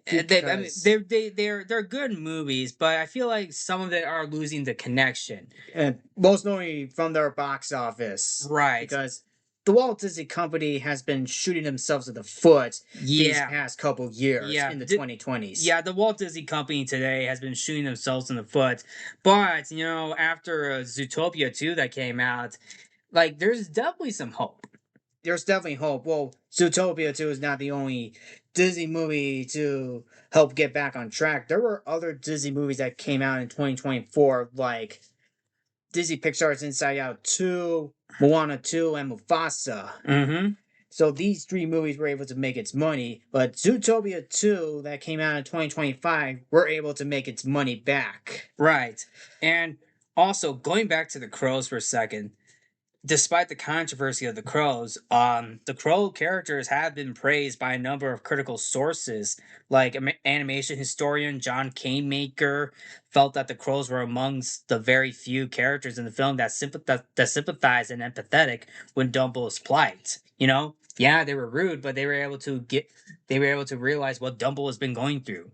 They're good movies, but I feel like some of it are losing the connection. And most notably from their box office. Right. Because the Walt Disney Company has been shooting themselves in the foot these past couple years in the 2020s. Yeah, the Walt Disney Company today has been shooting themselves in the foot. But, you know, after Zootopia 2 that came out, like, there's definitely some hope. There's definitely hope. Well, Zootopia 2 is not the only Disney movie to help get back on track. There were other Disney movies that came out in 2024, like Disney Pixar's Inside Out 2, Moana 2, and Mufasa. Mm-hmm. So these three movies were able to make its money, but Zootopia 2, that came out in 2025, were able to make its money back. Right. And also, going back to the Crows for a second, despite the controversy of the Crows, the Crow characters have been praised by a number of critical sources. Like animation historian John Canemaker felt that the Crows were amongst the very few characters in the film that sympathized and empathetic with Dumbo's plight. You know, yeah, they were rude, but they were able to realize what Dumbo has been going through.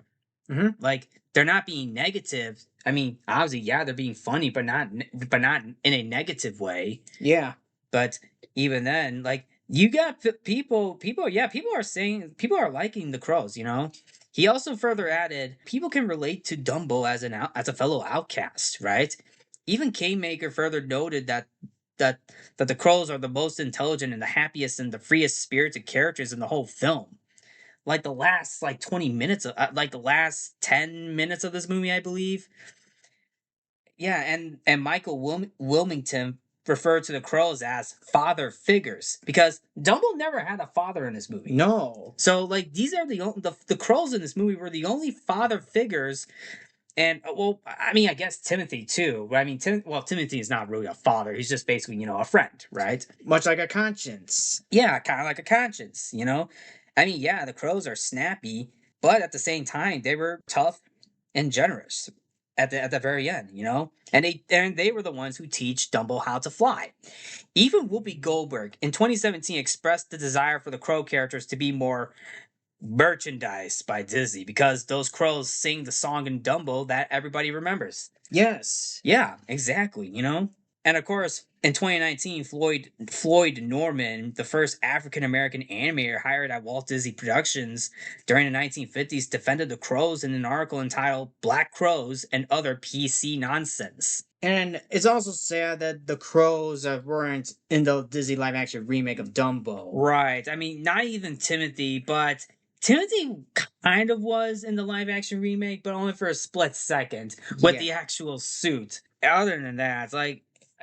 Mm-hmm. Like, they're not being negative. I mean, obviously, yeah, they're being funny, but not in a negative way. Yeah. But even then, like, you got people are liking the Crows, you know? He also further added, people can relate to Dumbo as a fellow outcast, right? Even Canemaker further noted that that the crows are the most intelligent and the happiest and the freest spirited characters in the whole film. Like the last 20 minutes of like the last 10 minutes of this movie, I believe. Yeah, and Michael Wilmington referred to the crows as father figures because Dumbo never had a father in this movie. No. So like these are the crows in this movie were the only father figures. And well, I mean, I guess Timothy too. But I mean, Timothy is not really a father. He's just basically, a friend, right? Much like a conscience. Yeah, kind of like a conscience, I mean, yeah, the crows are snappy, but at the same time, they were tough and generous at the very end, And they were the ones who teach Dumbo how to fly. Even Whoopi Goldberg in 2017 expressed the desire for the crow characters to be more merchandised by Disney because those crows sing the song in Dumbo that everybody remembers. Yes. Yeah, exactly, And of course, in 2019, Floyd Norman, the first African American animator hired at Walt Disney Productions during the 1950s, defended the crows in an article entitled Black Crows and Other PC Nonsense. And it's also sad that the crows weren't in the Disney live action remake of Dumbo. Right. I mean, not even Timothy, but Timothy kind of was in the live action remake, but only for a split second with the actual suit. Other than that,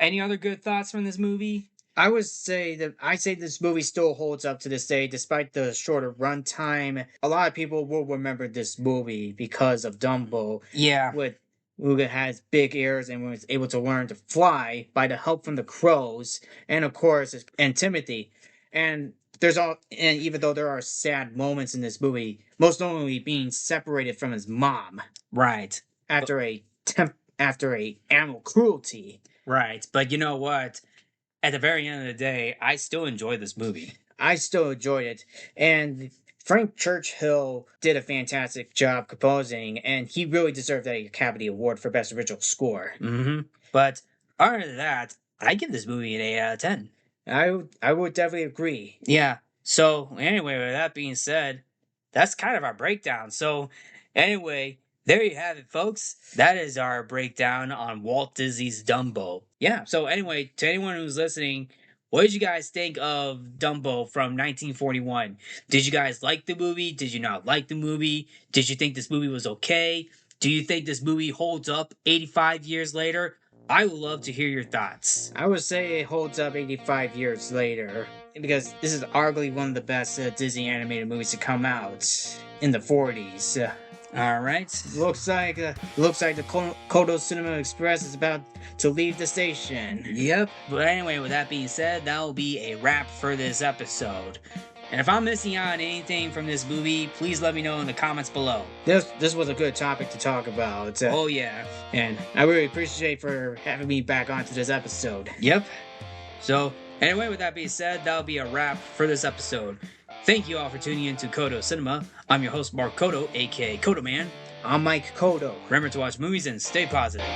any other good thoughts from this movie? I say this movie still holds up to this day, despite the shorter runtime. A lot of people will remember this movie because of Dumbo. Yeah. Who has big ears and was able to learn to fly by the help from the crows, and of course, and Timothy. And even though there are sad moments in this movie, most notably being separated from his mom. Right. After a animal cruelty. Right. But you know what? At the very end of the day, I still enjoy this movie. I still enjoyed it. And Frank Churchill did a fantastic job composing, and he really deserved that Academy Award for Best Original Score. Mm-hmm. But other than that, I give this movie an 8 out of 10. I would definitely agree. Yeah. So anyway, with that being said, that's kind of our breakdown. So anyway, there you have it, folks. That is our breakdown on Walt Disney's Dumbo. Yeah. So anyway, to anyone who's listening, what did you guys think of Dumbo from 1941? Did you guys like the movie? Did you not like the movie? Did you think this movie was okay? Do you think this movie holds up 85 years later? I would love to hear your thoughts. I would say it holds up 85 years later, because this is arguably one of the best Disney animated movies to come out in the 40s. All right. Looks like the Codo Cinema Express is about to leave the station. Yep. But anyway, with that being said, that will be a wrap for this episode. And if I'm missing out on anything from this movie, please let me know in the comments below. This was a good topic to talk about. Oh yeah. And I really appreciate for having me back onto this episode. Yep. So anyway, with that being said, that'll be a wrap for this episode. Thank you all for tuning in to Codo Cinema. I'm your host, Mark Codo, aka Codoman. I'm Mike Codo. Remember to watch movies and stay positive.